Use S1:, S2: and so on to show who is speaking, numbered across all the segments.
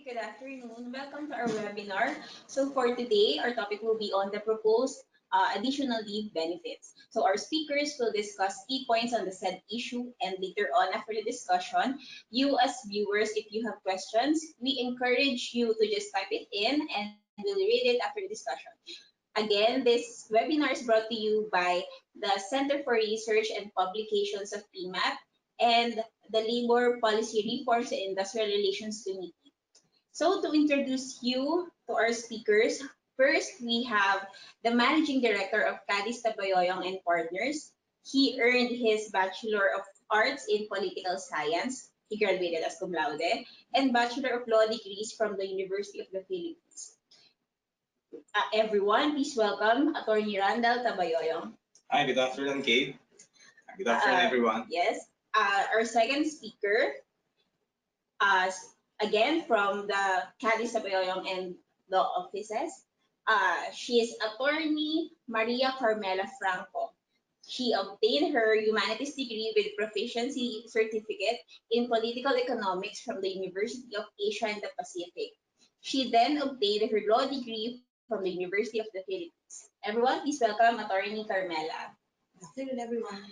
S1: Good afternoon. Welcome to our webinar. So for today, our topic will be on the proposed additional leave benefits. So our speakers will discuss key points on the said issue, and later on after the discussion, you as viewers, if you have questions, we encourage you to just type it in and we'll read it after the discussion. Again, this webinar is brought to you by the Center for Research and Publications of PMAP and the Labor Policy Reforms and Industrial Relations Committee. So to introduce you to our speakers, first we have the Managing Director of Cadiz Tabayoyong and Partners. He earned his Bachelor of Arts in Political Science. He graduated as cum laude and Bachelor of Law degrees from the University of the Philippines. Everyone, please welcome Attorney Randall Tabayoyong.
S2: Hi, good afternoon, Kate. Good afternoon, everyone.
S1: Yes. Our second speaker, uh, again from the Cadiz Tabayoyong and Law Offices. She is Attorney Maria Carmela Franco. She obtained her humanities degree with proficiency certificate in political economics from the University of Asia and the Pacific. She then obtained her law degree from the University of the Philippines. Everyone, please welcome Attorney Carmela.
S3: Good afternoon, everyone.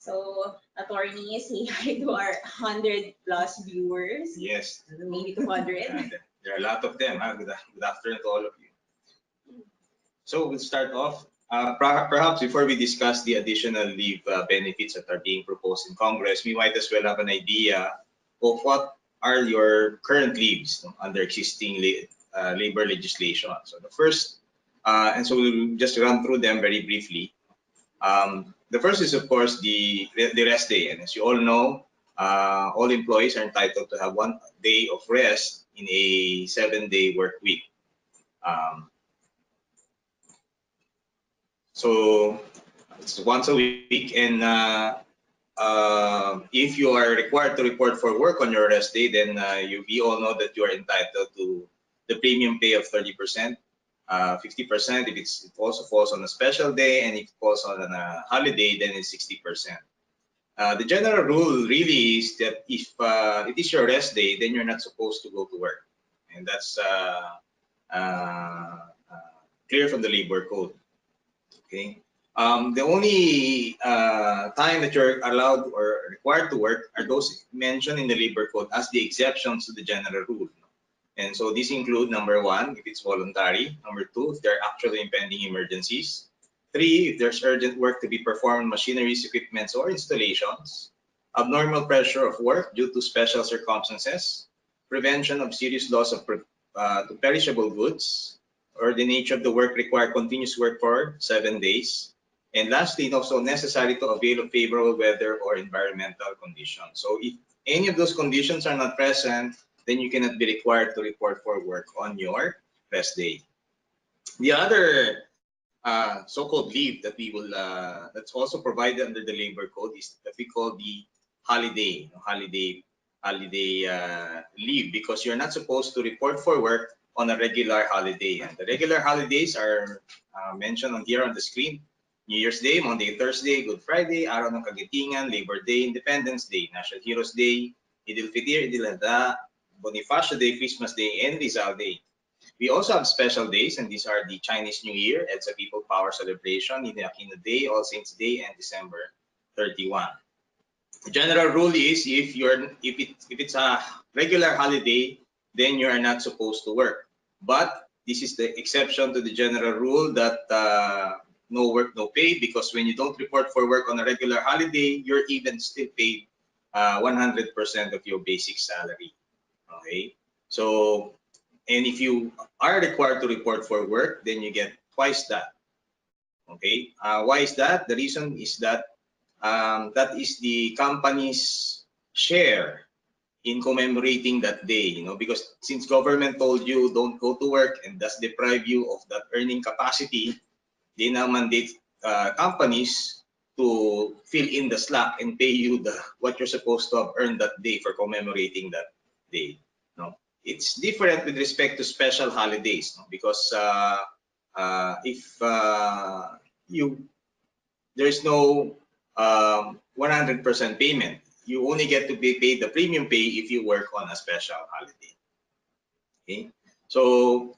S1: So, attorney, say hi to our 100 plus viewers.
S2: Yes.
S1: Maybe 200.
S2: There are a lot of them. Good afternoon to all of you. So we'll start off. Perhaps before we discuss the additional leave benefits that are being proposed in Congress, we might as well have an idea of what are your current leaves under existing labor legislation. So the first, and so we'll just run through them very briefly. The first is, of course, the rest day. And as you all know, all employees are entitled to have 1 day of rest in a 7-day work week. So it's once a week, and if you are required to report for work on your rest day, then we all know that you are entitled to the premium pay of 30%. 50% if it also falls on a special day, and if it falls on a holiday, then it's 60%. The general rule really is that if it is your rest day, then you're not supposed to go to work, and that's clear from the labor code. Okay. The only time that you're allowed or required to work are those mentioned in the labor code as the exceptions to the general rule. And so these include, number 1, if it's voluntary; number 2, if there are actually impending emergencies; 3, if there's urgent work to be performed on machineries, equipments, or installations; abnormal pressure of work due to special circumstances; prevention of serious loss of to perishable goods; or the nature of the work require continuous work for 7 days; and lastly, also necessary to avail of favorable weather or environmental conditions. So if any of those conditions are not present, then you cannot be required to report for work on your rest day. The other so-called leave that we will that's also provided under the labor code is that we call the holiday leave, because you're not supposed to report for work on a regular holiday. And the regular holidays are mentioned on here on the screen: New Year's Day, Monday, Thursday, Good Friday, Araw ng Kagitingan, Labor Day, Independence Day, National Heroes Day, Eid al-Fitr, Eid al-Adha, Bonifacio Day, Christmas Day, and Rizal Day. We also have special days, and these are the Chinese New Year, EDSA People Power Celebration, Inoy Aquino Day, All Saints Day, and December 31. The general rule is if it's a regular holiday, then you are not supposed to work. But this is the exception to the general rule that no work, no pay, because when you don't report for work on a regular holiday, you're even still paid 100% of your basic salary. Okay, so, and if you are required to report for work, then you get twice that. Okay, why is that? The reason is that that is the company's share in commemorating that day, because since government told you don't go to work and thus deprive you of that earning capacity, they now mandate companies to fill in the slack and pay you what you're supposed to have earned that day for commemorating that day. It's different with respect to special holidays, because if there's no 100% payment, you only get to be paid the premium pay if you work on a special holiday. Okay, so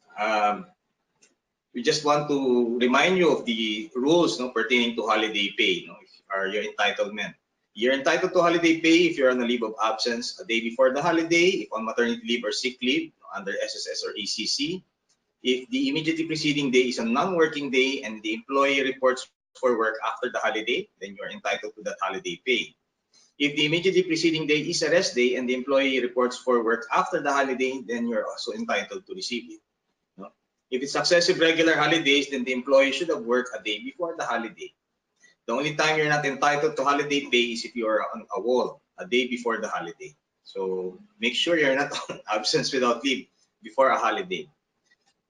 S2: we just want to remind you of the rules, no, pertaining to holiday pay, no, or your entitlement. You're entitled to holiday pay if you're on a leave of absence a day before the holiday, if on maternity leave or sick leave under SSS or ACC, if the immediately preceding day is a non-working day and the employee reports for work after the holiday, then you're entitled to that holiday pay. If the immediately preceding day is a rest day and the employee reports for work after the holiday, then you're also entitled to receive it. No? If it's successive regular holidays, then the employee should have worked a day before the holiday. The only time you're not entitled to holiday pay is if you're on a wall a day before the holiday. So make sure you're not on absence without leave before a holiday.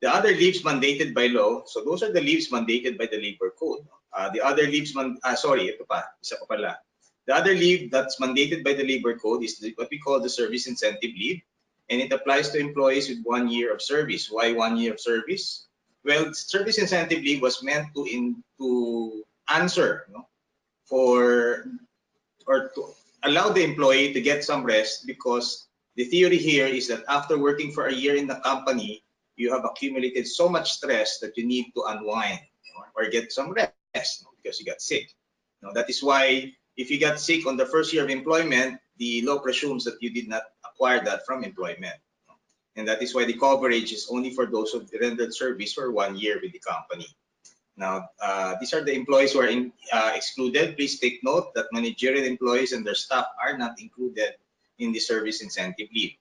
S2: The other leaves mandated by law, so those are the leaves mandated by the labor code. The other leaves, ito pa, isa pa pala. The other leave that's mandated by the labor code is what we call the service incentive leave, and it applies to employees with 1 year of service. Why 1 year of service? Well, service incentive leave was meant to answer, you know, for or to allow the employee to get some rest, because the theory here is that after working for a year in the company, you have accumulated so much stress that you need to unwind, or get some rest, because you got sick. That is why if you got sick on the first year of employment, the law presumes that you did not acquire that from employment. And that is why the coverage is only for those who rendered service for 1 year with the company. Now, these are the employees who are excluded. Please take note that managerial employees and their staff are not included in the service incentive leave.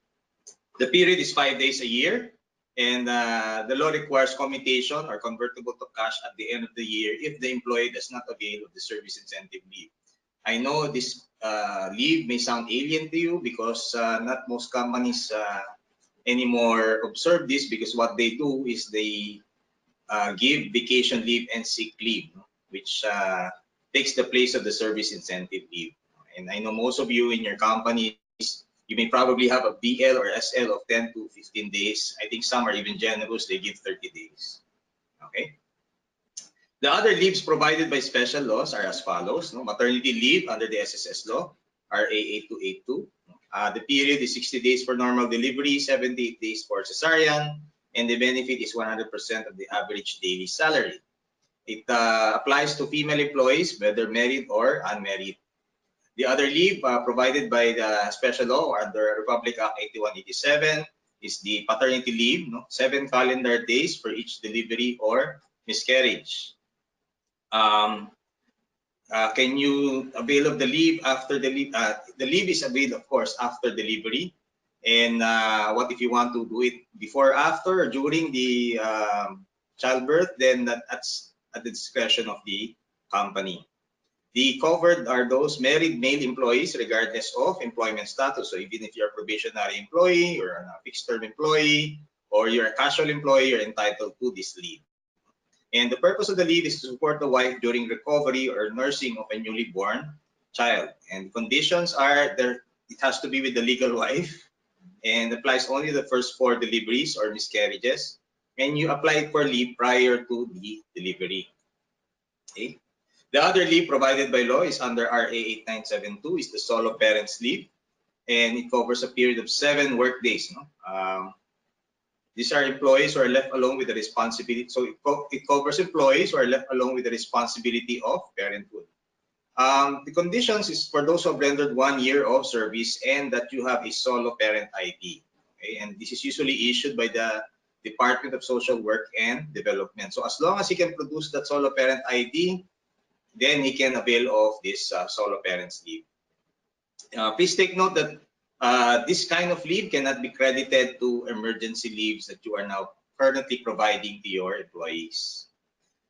S2: The period is 5 days a year, and the law requires commutation or convertible to cash at the end of the year if the employee does not avail of the service incentive leave. I know this leave may sound alien to you because not most companies anymore observe this, because what they do is they give vacation leave and sick leave, which takes the place of the service incentive leave. And I know most of you in your companies, you may probably have a BL or SL of 10 to 15 days. I think some are even generous, they give 30 days. Okay. The other leaves provided by special laws are as follows. No? Maternity leave under the SSS law, RA 8282. The period is 60 days for normal delivery, 78 days for cesarean, and the benefit is 100% of the average daily salary. It applies to female employees, whether married or unmarried. The other leave provided by the special law under Republic Act 8187 is the paternity leave, 7 calendar days for each delivery or miscarriage. Can you avail of the leave after the leave? The leave is availed, of course, after delivery. And what if you want to do it before, after, or during the childbirth? Then that's at the discretion of the company. The covered are those married male employees, regardless of employment status. So even if you're a probationary employee, or a fixed-term employee, or you're a casual employee, you're entitled to this leave. And the purpose of the leave is to support the wife during recovery or nursing of a newly born child. And conditions are there, it has to be with the legal wife, and applies only the first 4 deliveries or miscarriages. And you apply for leave prior to the delivery. Okay. The other leave provided by law is under RA 8972, is the solo parents leave, and it covers a period of 7 work days. These are employees who are left alone with the responsibility. So it covers employees who are left alone with the responsibility of parenthood. The conditions is for those who have rendered 1 year of service and that you have a solo parent ID. Okay? And this is usually issued by the Department of Social Work and Development. So as long as he can produce that solo parent ID, then he can avail of this solo parents leave. Please take note that this kind of leave cannot be credited to emergency leaves that you are now currently providing to your employees.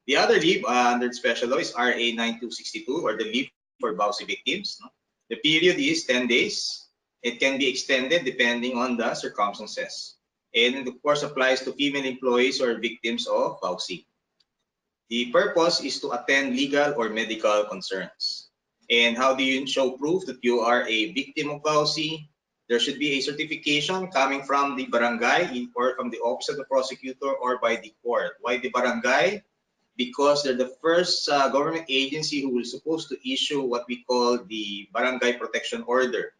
S2: The other leave under special law is RA 9262, or the leave for VAUSI victims. The period is 10 days. It can be extended depending on the circumstances. And it of course applies to female employees who are victims of VAUSI. The purpose is to attend legal or medical concerns. And how do you show proof that you are a victim of VAUSI? There should be a certification coming from the barangay or from the office of the prosecutor or by the court. Why the barangay? Because they're the first government agency who will supposed to issue what we call the barangay protection order.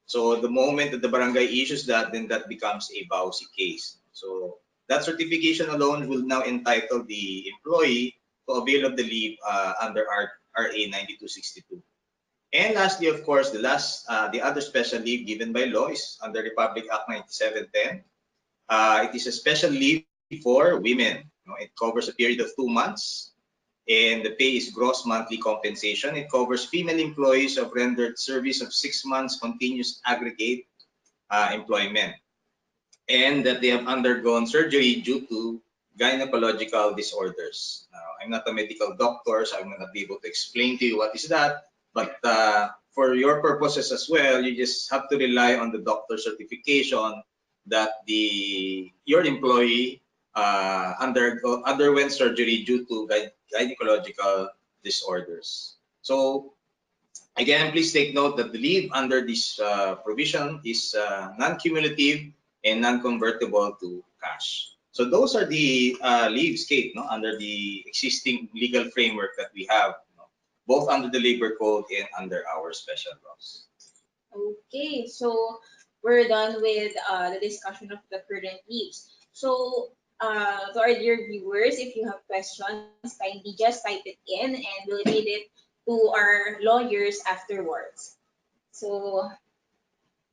S2: So the moment that the barangay issues that, then that becomes a BAUSI case. So that certification alone will now entitle the employee to avail of the leave under RA 9262. And lastly, of course, the other special leave given by law is under Republic Act 9710. It is a special leave for women. It covers a period of 2 months, and the pay is gross monthly compensation. It covers female employees of rendered service of 6 months continuous aggregate employment, and that they have undergone surgery due to gynecological disorders. I'm not a medical doctor, so I'm not be able to explain to you what is that. But for your purposes as well, you just have to rely on the doctor certification that your employee underwent surgery due to gynecological disorders. So again, please take note that the leave under this provision is non-cumulative and non-convertible to cash. So those are the leaves, Kate, no, under the existing legal framework that we have, both under the labor code and under our special laws.
S1: Okay, so we're done with the discussion of the current leaves. So to our dear viewers, if you have questions, kindly just type it in and we'll read it to our lawyers afterwards. So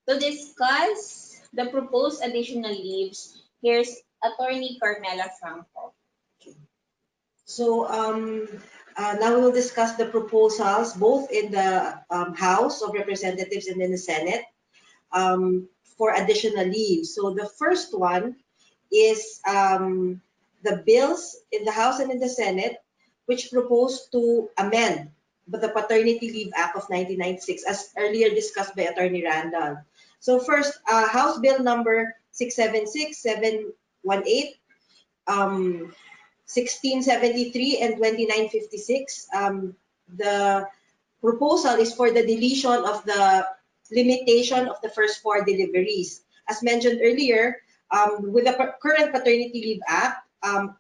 S1: to discuss the proposed additional leaves, here's Attorney Carmela Franco.
S3: So now we will discuss the proposals both in the House of Representatives and in the Senate for additional leave. So the first one is the bills in the House and in the Senate, which propose to amend the Paternity Leave Act of 1996, as earlier discussed by Attorney Randall. So first, House Bill number 676, 718, 1673 and 2956. The proposal is for the deletion of the limitation of the first 4 deliveries. As mentioned earlier, with the current Paternity Leave Act,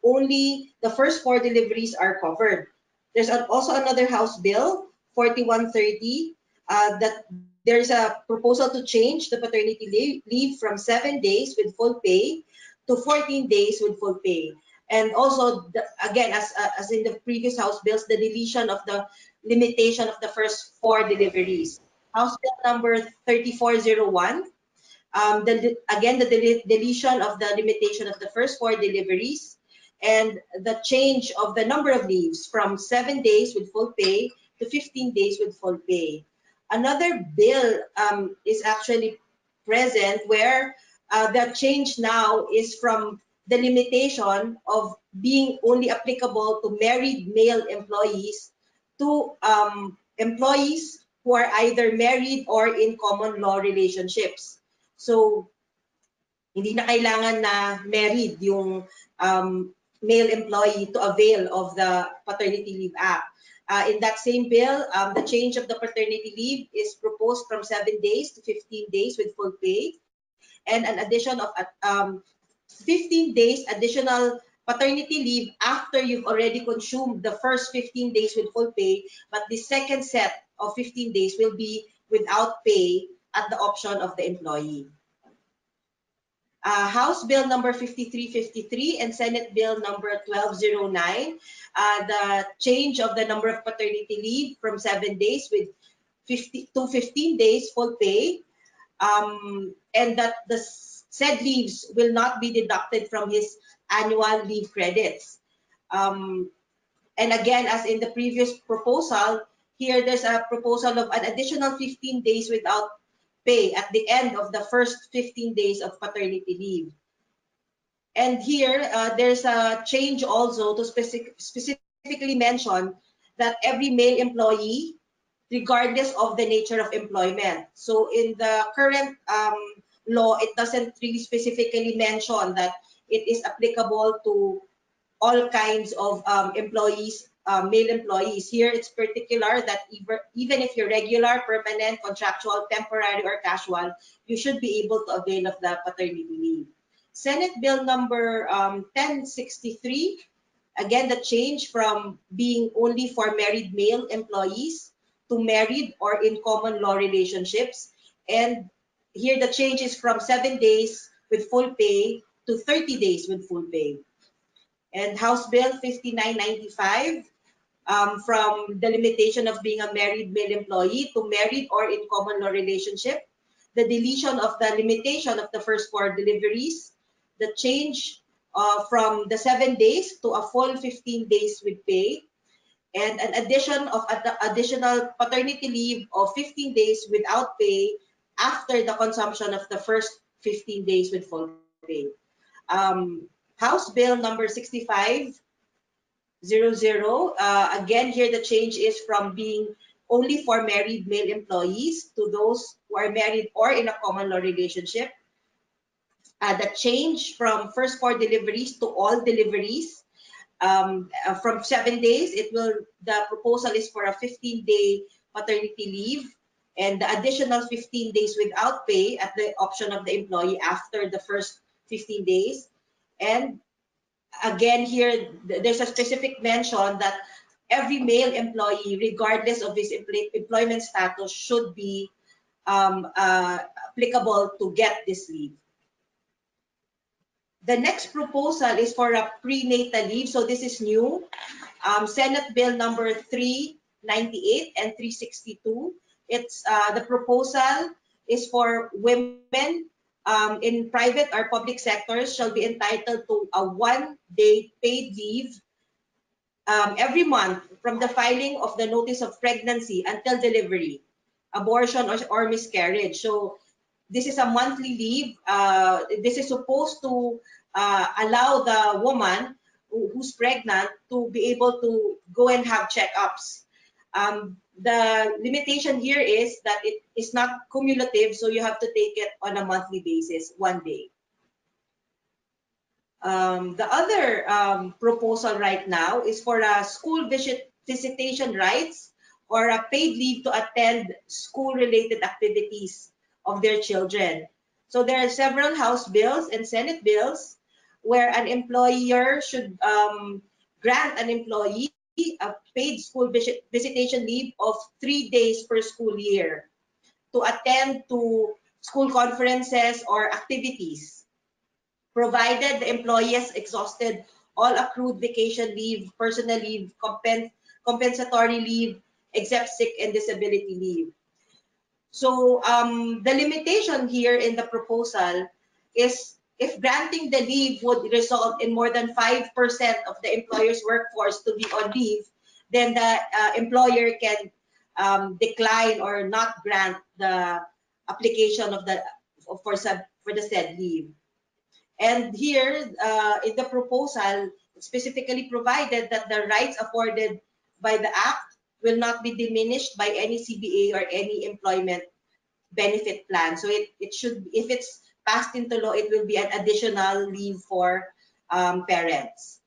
S3: only the first 4 deliveries are covered. There's also another House Bill, 4130, that there's a proposal to change the paternity leave from 7 days with full pay to 14 days with full pay. And also, again, as in the previous House bills, the deletion of the limitation of the first 4 deliveries. House Bill number 3401, again, the deletion of the limitation of the first 4 deliveries and the change of the number of leaves from 7 days with full pay to 15 days with full pay. Another bill is actually present where the change now is from the limitation of being only applicable to married male employees to employees who are either married or in common law relationships. So, hindi na kailangan na married yung male employee to avail of the Paternity Leave Act. In that same bill, the change of the paternity leave is proposed from 7 days to 15 days with full pay, and an addition of 15 days additional paternity leave after you've already consumed the first 15 days with full pay, but the second set of 15 days will be without pay at the option of the employee. House Bill number 5353 and Senate Bill number 1209, the change of the number of paternity leave from 7 days with 15 days full pay, and that the said leaves will not be deducted from his annual leave credits. And again, as in the previous proposal, here there's a proposal of an additional 15 days without pay at the end of the first 15 days of paternity leave. And here, there's a change also to specifically mention that every male employee, regardless of the nature of employment. So in the current law, it doesn't really specifically mention that it is applicable to all kinds of employees, male employees. Here, it's particular that even if you're regular, permanent, contractual, temporary, or casual, you should be able to avail of the paternity leave. Senate Bill number 1063, again, the change from being only for married male employees to married or in common law relationships, and here the change is from 7 days with full pay to 30 days with full pay. And House Bill 5995, from the limitation of being a married male employee to married or in common law relationship, the deletion of the limitation of the first 4 deliveries, the change from the 7 days to a full 15 days with pay, and an addition of additional paternity leave of 15 days without pay after the consumption of the first 15 days with full pay. House Bill number 6500, again here the change is from being only for married male employees to those who are married or in a common law relationship. The change from first 4 deliveries to all deliveries, from 7 days, the proposal is for a 15-day paternity leave, and the additional 15 days without pay at the option of the employee after the first 15 days. And again here, there's a specific mention that every male employee, regardless of his employment status, should be applicable to get this leave. The next proposal is for a prenatal leave. So this is new. Senate Bill number 398 and 362. It's the proposal is for women in private or public sectors shall be entitled to a 1-day paid leave every month from the filing of the notice of pregnancy until delivery, abortion, or miscarriage. So this is a monthly leave. This is supposed to allow the woman who's pregnant to be able to go and have checkups. The limitation here is that it is not cumulative, so you have to take it on a monthly basis, 1 day. The other proposal right now is for a school visitation rights or a paid leave to attend school-related activities of their children. So there are several House bills and Senate bills where an employer should grant an employee a paid school visitation leave of 3 days per school year to attend to school conferences or activities, provided the employee has exhausted all accrued vacation leave, personal leave, compensatory leave, except sick and disability leave. So the limitation here in the proposal is if granting the leave would result in more than 5% of the employer's workforce to be on leave, then the employer can decline or not grant the application of the for the said leave. And here in the proposal, it specifically provided that the rights afforded by the Act will not be diminished by any CBA or any employment benefit plan. So it should, if it's passed into law, it will be an additional leave for parents.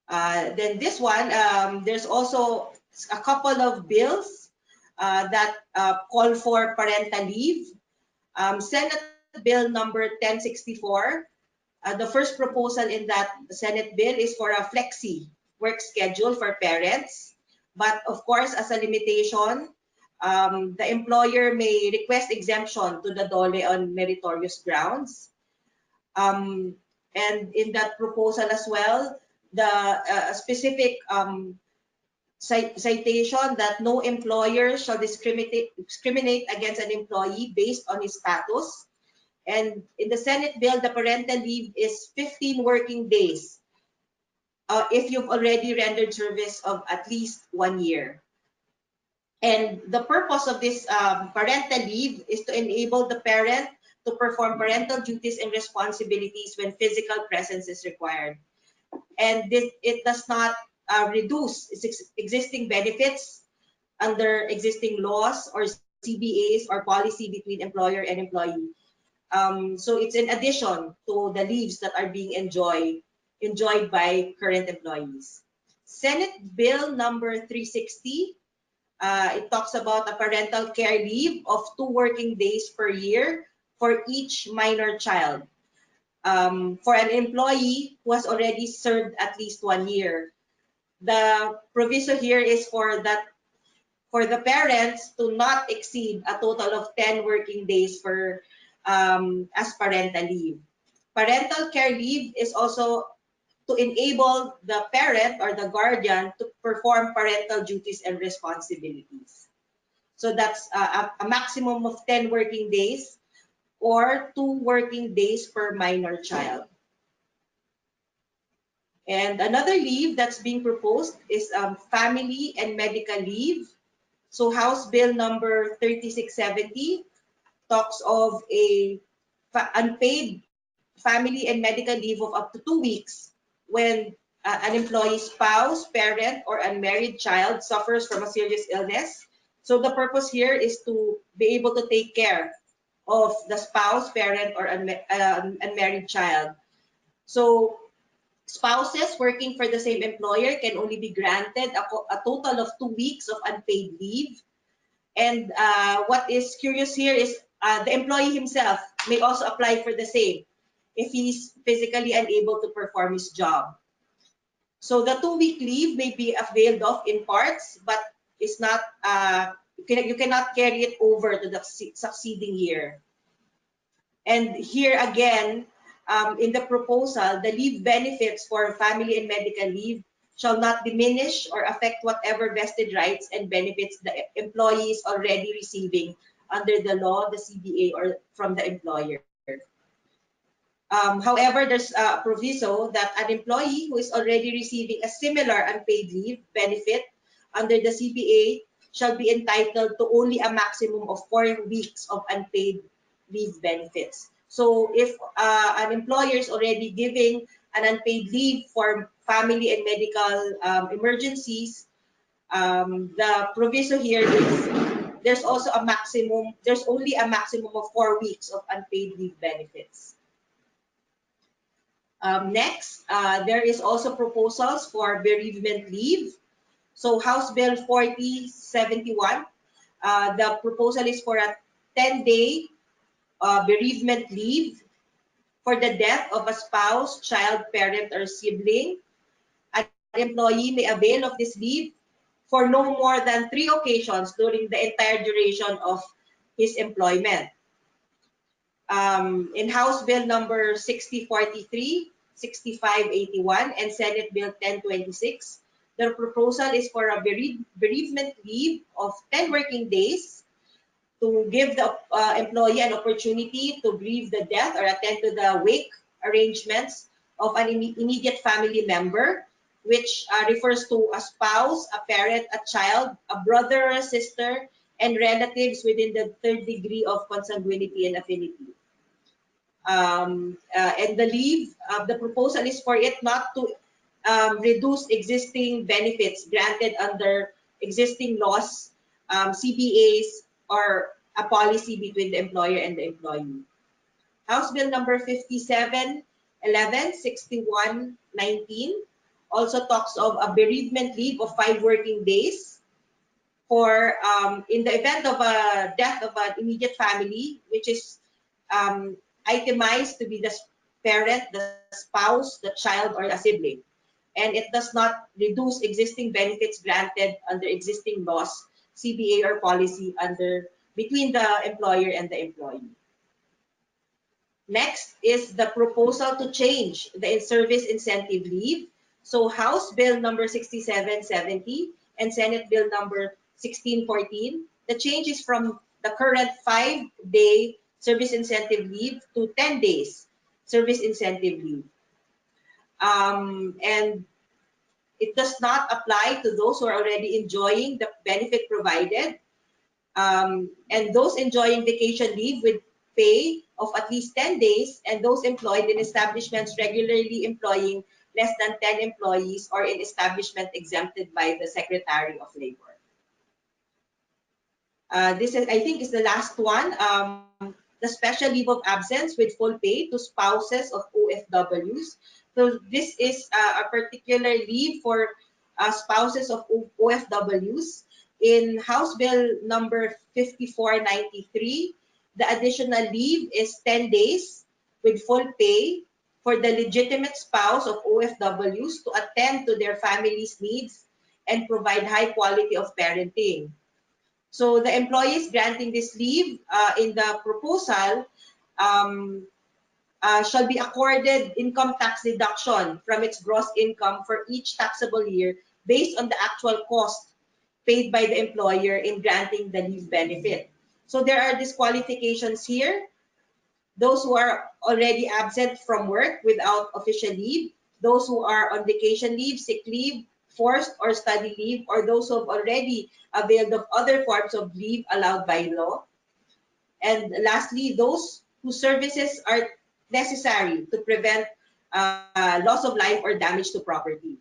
S3: Then this one, there's also a couple of bills that call for parental leave. Senate Bill number 1064, the first proposal in that Senate bill is for a flexi work schedule for parents. But of course, as a limitation, the employer may request exemption to the DOLE on meritorious grounds. And in that proposal as well, the specific citation that no employer shall discriminate against an employee based on his status. And in the Senate bill, the parental leave is 15 working days if you've already rendered service of at least 1 year. And the purpose of this parental leave is to enable the parent to perform parental duties and responsibilities when physical presence is required. And it does not reduce existing benefits under existing laws or CBAs or policy between employer and employee. So it's in addition to the leaves that are being enjoyed by current employees. Senate Bill number 360, it talks about a parental care leave of 2 working days per year for each minor child. For an employee who has already served at least 1 year. The proviso here is for for the parents to not exceed a total of 10 working days for as parental leave. Parental care leave is also to enable the parent or the guardian to perform parental duties and responsibilities. So that's a maximum of 10 working days or 2 working days per minor child. And another leave that's being proposed is family and medical leave. So House Bill number 3670 talks of a unpaid family and medical leave of up to 2 weeks when an employee's spouse, parent, or unmarried child suffers from a serious illness. So the purpose here is to be able to take care of the spouse, parent, or unmarried child. So spouses working for the same employer can only be granted a total of 2 weeks of unpaid leave. And what is curious here is the employee himself may also apply for the same if he's physically unable to perform his job. So the 2-week leave may be availed of in parts, but is not you cannot carry it over to the succeeding year. And here again, in the proposal, the leave benefits for family and medical leave shall not diminish or affect whatever vested rights and benefits the employee is already receiving under the law, the CBA, or from the employer. However, there's a proviso that an employee who is already receiving a similar unpaid leave benefit under the CBA shall be entitled to only a maximum of 4 weeks of unpaid leave benefits. So if an employer is already giving an unpaid leave for family and medical emergencies, the proviso here is there's only a maximum of 4 weeks of unpaid leave benefits. Next, there is also proposals for bereavement leave. So House Bill 4071, the proposal is for a 10-day bereavement leave for the death of a spouse, child, parent, or sibling. An employee may avail of this leave for no more than 3 occasions during the entire duration of his employment. In House Bill number 6043, 6581, and Senate Bill 1026, the proposal is for a bereavement leave of 10 working days to give the employee an opportunity to grieve the death or attend to the wake arrangements of an immediate family member, which refers to a spouse, a parent, a child, a brother or a sister, and relatives within the third degree of consanguinity and affinity. And the leave, the proposal is for it not to reduce existing benefits granted under existing laws, CBAs, or a policy between the employer and the employee. House Bill number 5711, 6119 also talks of a bereavement leave of 5 working days for in the event of a death of an immediate family, which is itemized to be the parent, the spouse, the child, or a sibling. And it does not reduce existing benefits granted under existing laws, CBA, or policy between the employer and the employee. Next is the proposal to change the in-service incentive leave. So House Bill number 6770 and Senate Bill number 1614. The change is from the current 5-day service incentive leave to 10 days service incentive leave. And it does not apply to those who are already enjoying the benefit provided. And those enjoying vacation leave with pay of at least 10 days, and those employed in establishments regularly employing less than 10 employees or in establishment exempted by the Secretary of Labor. This is, I think, is the last one. The special leave of absence with full pay to spouses of OFWs. So this is a particular leave for spouses of OFWs. In House Bill number 5493, the additional leave is 10 days with full pay for the legitimate spouse of OFWs to attend to their family's needs and provide high quality of parenting. So the employees granting this leave in the proposal um, shall be accorded income tax deduction from its gross income for each taxable year based on the actual cost paid by the employer in granting the leave benefit. So there are disqualifications here. Those who are already absent from work without official leave, those who are on vacation leave, sick leave, forced or study leave, or those who have already availed of other forms of leave allowed by law. And lastly, those whose services are necessary to prevent loss of life or damage to property.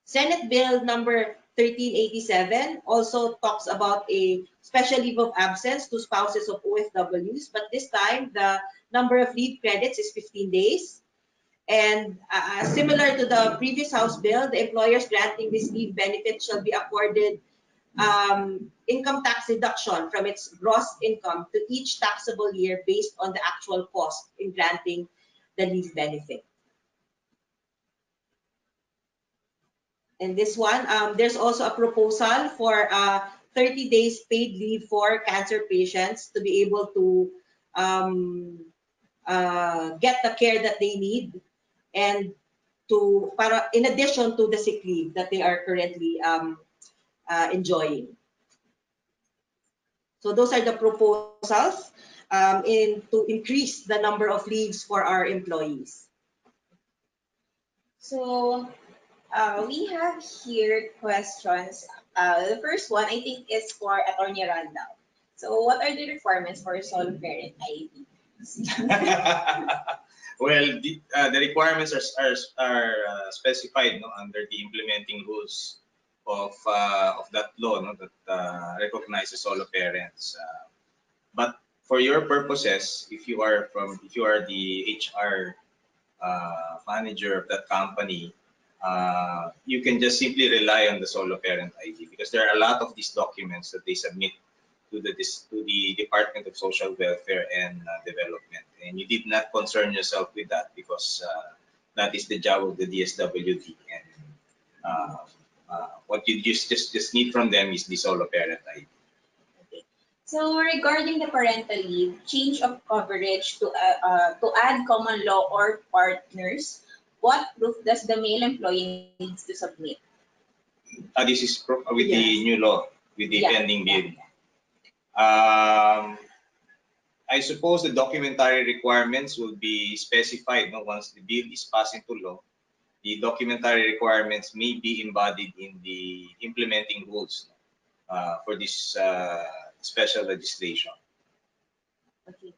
S3: Senate Bill number 1387 also talks about a special leave of absence to spouses of OFWs, but this time the number of leave credits is 15 days. And similar to the previous House bill, the employers granting this leave benefit shall be accorded income tax deduction from its gross income to each taxable year based on the actual cost in granting the leave benefit. And this one, there's also a proposal for 30 days paid leave for cancer patients to be able to get the care that they need, and in addition to the sick leave that they are currently enjoying. So those are the proposals to increase the number of leaves for our employees.
S1: So we have here questions. The first one I think is for Attorney Randall. So what are the requirements for sole parent ID?
S2: Well, the requirements are specified, no, under the implementing rules of that law, no, that recognizes solo parents. But for your purposes, if you are the HR manager of that company, you can just simply rely on the solo parent ID, because there are a lot of these documents that they submit to the Department of Social Welfare and Development, and you did not concern yourself with that, because that is the job of the DSWD, and uh, what you just need from them is the solo parent ID.
S1: Okay. So regarding the parental leave, change of coverage to add common law or partners, what proof does the male employee needs to submit?
S2: This is with the
S3: Yes.
S2: new law, with the
S1: Yeah,
S2: pending
S1: yeah,
S2: bill.
S1: yeah.
S2: I suppose the documentary requirements will be specified, no, once the bill is passed into law. The documentary requirements may be embodied in the implementing rules for this special legislation.
S1: Okay.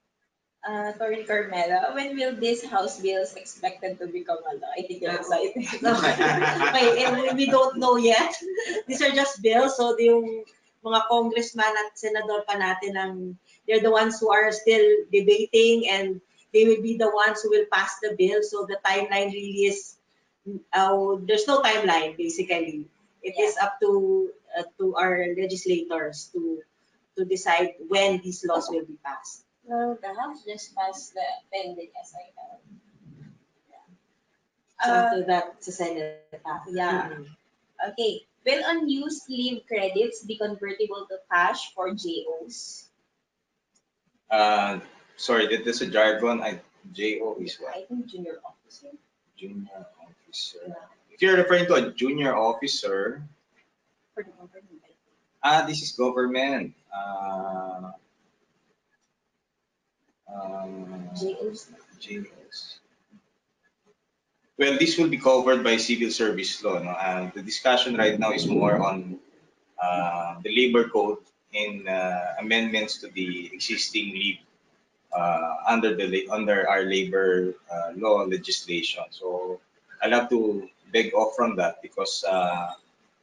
S1: Attorney Carmela, when will these House bills expected to become a law? I think you're excited.
S3: Okay, we don't know yet. These are just bills, so yung mga congressman at senador pa natin, they're the ones who are still debating, and they will be the ones who will pass the bill. So the timeline really is, there's no timeline basically. It is up to our legislators to decide when these laws will be passed.
S1: Well, the House just passed the pending SIL.
S3: So after that, sa Senate.
S1: Yeah. Okay. Will unused leave credits be convertible to cash for JOs?
S2: Uh, Sorry, that's a jargon. JO is what?
S1: I think junior officer.
S2: Junior officer.
S1: Yeah.
S2: If you're referring to a junior officer,
S1: For the government.
S2: this is government.
S1: JOs.
S2: JOs. Well, this will be covered by civil service law. No? The discussion right now is more on the labor code and amendments to the existing leave under our labor law legislation. So I'll have to beg off from that, because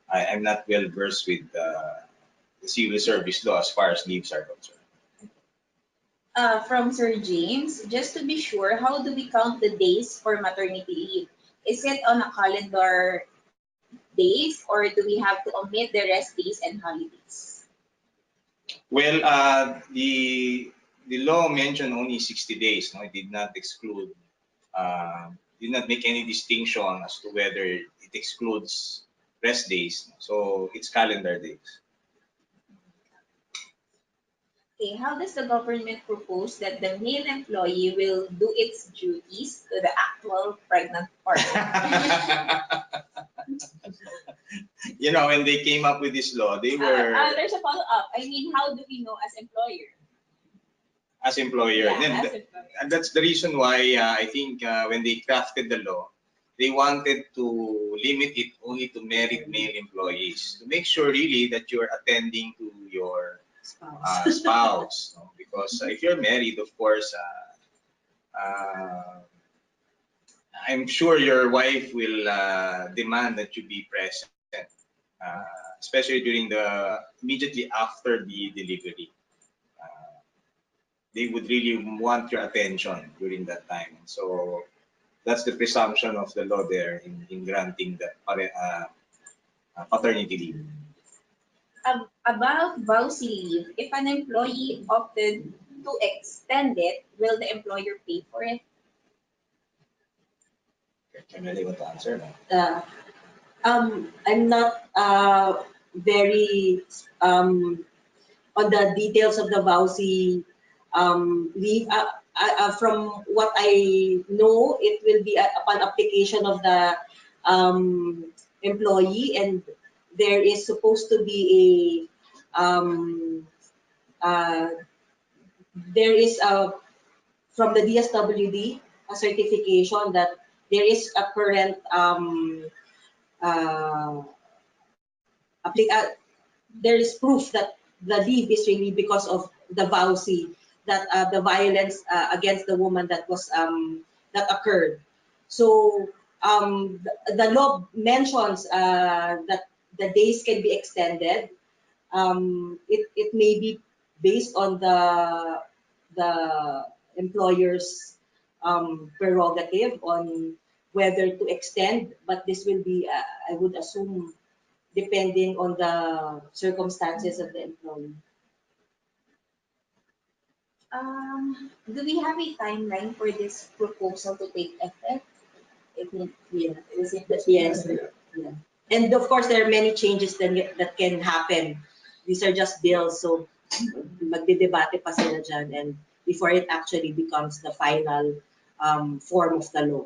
S2: I'm not well versed with the civil service law as far as leaves are concerned.
S1: From Sir James, just to be sure, how do we count the days for maternity leave? Is it on a calendar days, or do we have to omit the rest days and holidays?
S2: Well, the law mentioned only 60 days. No, it did not exclude, did not make any distinction as to whether it excludes rest days. So it's calendar days.
S1: Okay, how does the government propose that the male employee will do its duties to the actual pregnant partner?
S2: You know, when they came up with this law, they were
S1: There's a follow-up. I mean, how do we know as employer?
S2: as employer.
S1: Yeah,
S2: Then
S1: as employer.
S2: and that's the reason why I think when they crafted the law, they wanted to limit it only to married male employees to make sure really that you're attending to your spouse. No? Because if you're married, of course, I'm sure your wife will demand that you be present, especially during the immediately after the delivery. Uh, they would really want your attention during that time. So that's the presumption of the law there in granting the paternity leave.
S1: About VAUSI leave, if an employee opted to extend it, will the employer pay for it?
S2: Can really want to answer that?
S3: I'm not very on the details of the VAUSI leave. From what I know, it will be upon application of the employee, and there is supposed to be uh, there is a from the DSWD a certification that there is a current uh, there is proof that the leave is really because of the VAUSI, that the violence against the woman that was that occurred. So the law mentions that the days can be extended. It may be based on the employer's prerogative on whether to extend, but this will be, I would assume, depending on the circumstances of the employee.
S1: Do we have a timeline for this proposal to take effect? I think, yeah, is it
S3: Yes. Yeah. And of course, there are many changes that can happen. These are just bills, so magdidebate pa sila dyan, and before it actually becomes the final form of the law.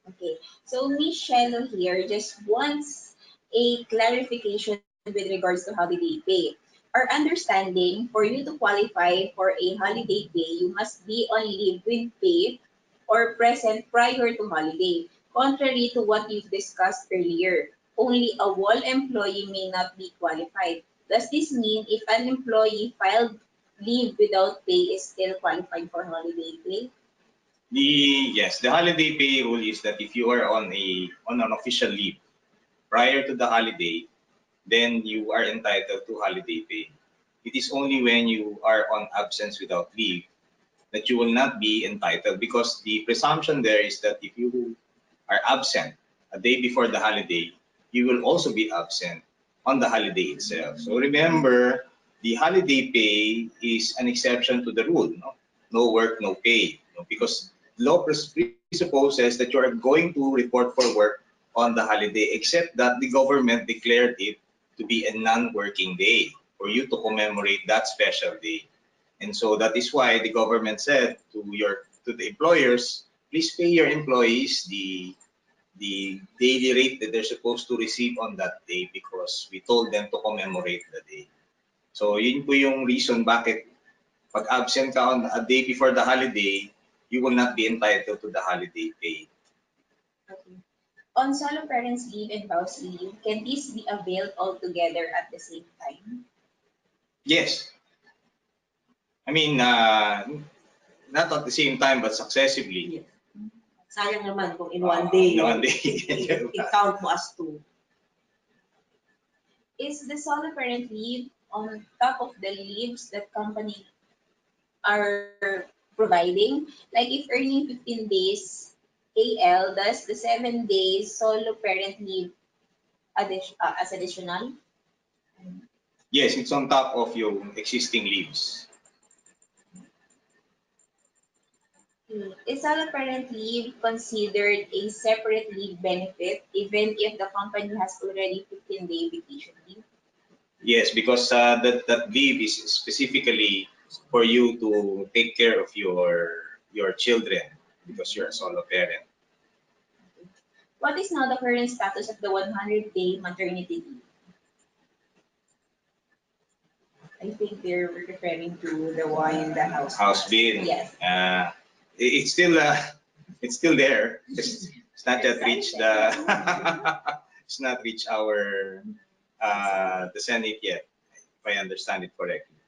S1: Okay, so Miss Shello here just wants a clarification with regards to holiday pay. Our understanding, for you to qualify for a holiday pay, you must be on leave with pay or present prior to holiday. Contrary to what you've discussed earlier, only a wall employee may not be qualified. Does this mean if an employee filed leave without pay is still qualified for holiday pay?
S2: The holiday pay rule is that if you are on an official leave prior to the holiday, then you are entitled to holiday pay. It is only when you are on absence without leave that you will not be entitled, because the presumption there is that if you are absent a day before the holiday, you will also be absent on the holiday itself. So remember, the holiday pay is an exception to the rule. No work, no pay. Because law presupposes that you are going to report for work on the holiday, except that the government declared it to be a non-working day for you to commemorate that special day. And so that is why the government said to the employers, please pay your employees the daily rate that they're supposed to receive on that day, because we told them to commemorate the day. So yun po yung reason bakit pag absent ka on a day before the holiday, you will not be entitled to the holiday pay.
S1: Okay. On solo parents leave and spouse leave, can these be availed all together at the same time?
S2: Yes. I mean, not at the same time, but successively.
S3: Yeah. Sayang naman kung in one day,
S2: in one day.
S3: i-count mo as two.
S1: Is the solo parent leave on top of the leaves that company are providing? Like if earning 15 days AL, does the 7 days solo parent leave as additional?
S2: Yes, it's on top of your existing leaves.
S1: Is solo parent leave considered a separate leave benefit even if the company has already 15-day vacation leave?
S2: Yes, because that leave is specifically for you to take care of your children because you're a solo parent.
S1: What is now the current status of the 100-day maternity leave? I think they're referring to the one in the House
S2: Bill.
S1: Yes.
S2: It's still there. It's not yet reached the it's not reached our the Senate yet, if I understand it correctly.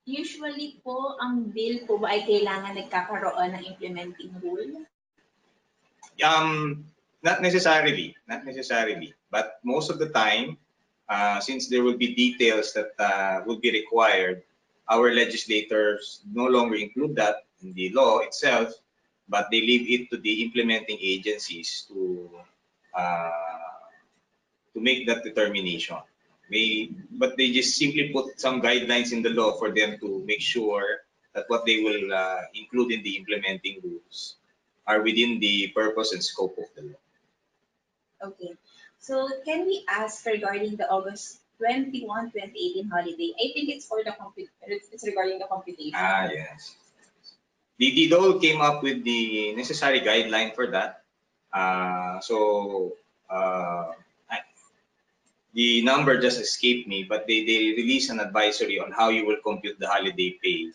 S1: Usually po, ang bill po ba ay kailangan nagkakaroon ng implementing rule?
S2: Not necessarily, but most of the time, since there will be details that will be required, our legislators no longer include that in the law itself, but they leave it to the implementing agencies to make that determination. But they just simply put some guidelines in the law for them to make sure that what they will include in the implementing rules are within the purpose and scope of the law.
S1: Okay. So can we ask regarding the August 21, 2018 holiday? I think it's for the it's regarding the computation.
S2: Yes. The DOL came up with the necessary guideline for that. The number just escaped me, but they released an advisory on how you will compute the holiday pay,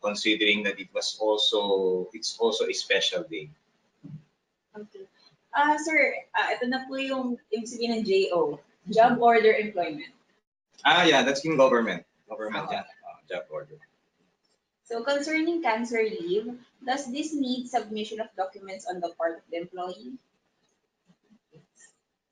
S2: considering that it's also a special day.
S1: Okay. Sir, ito na po yung ibig sabihin ng JO, Job Order Employment.
S2: Yeah, that's in government. Yeah. Job order.
S1: So concerning cancer leave, does this need submission of documents on the part of the employee?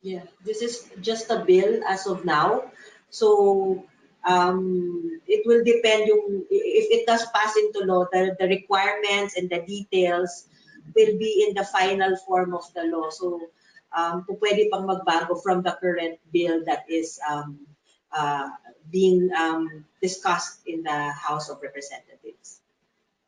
S3: Yeah, this is just a bill as of now. So it will depend if it does pass into law, the requirements and the details will be in the final form of the law. So pwede pang magbago from the current bill that is being discussed in the House of Representatives.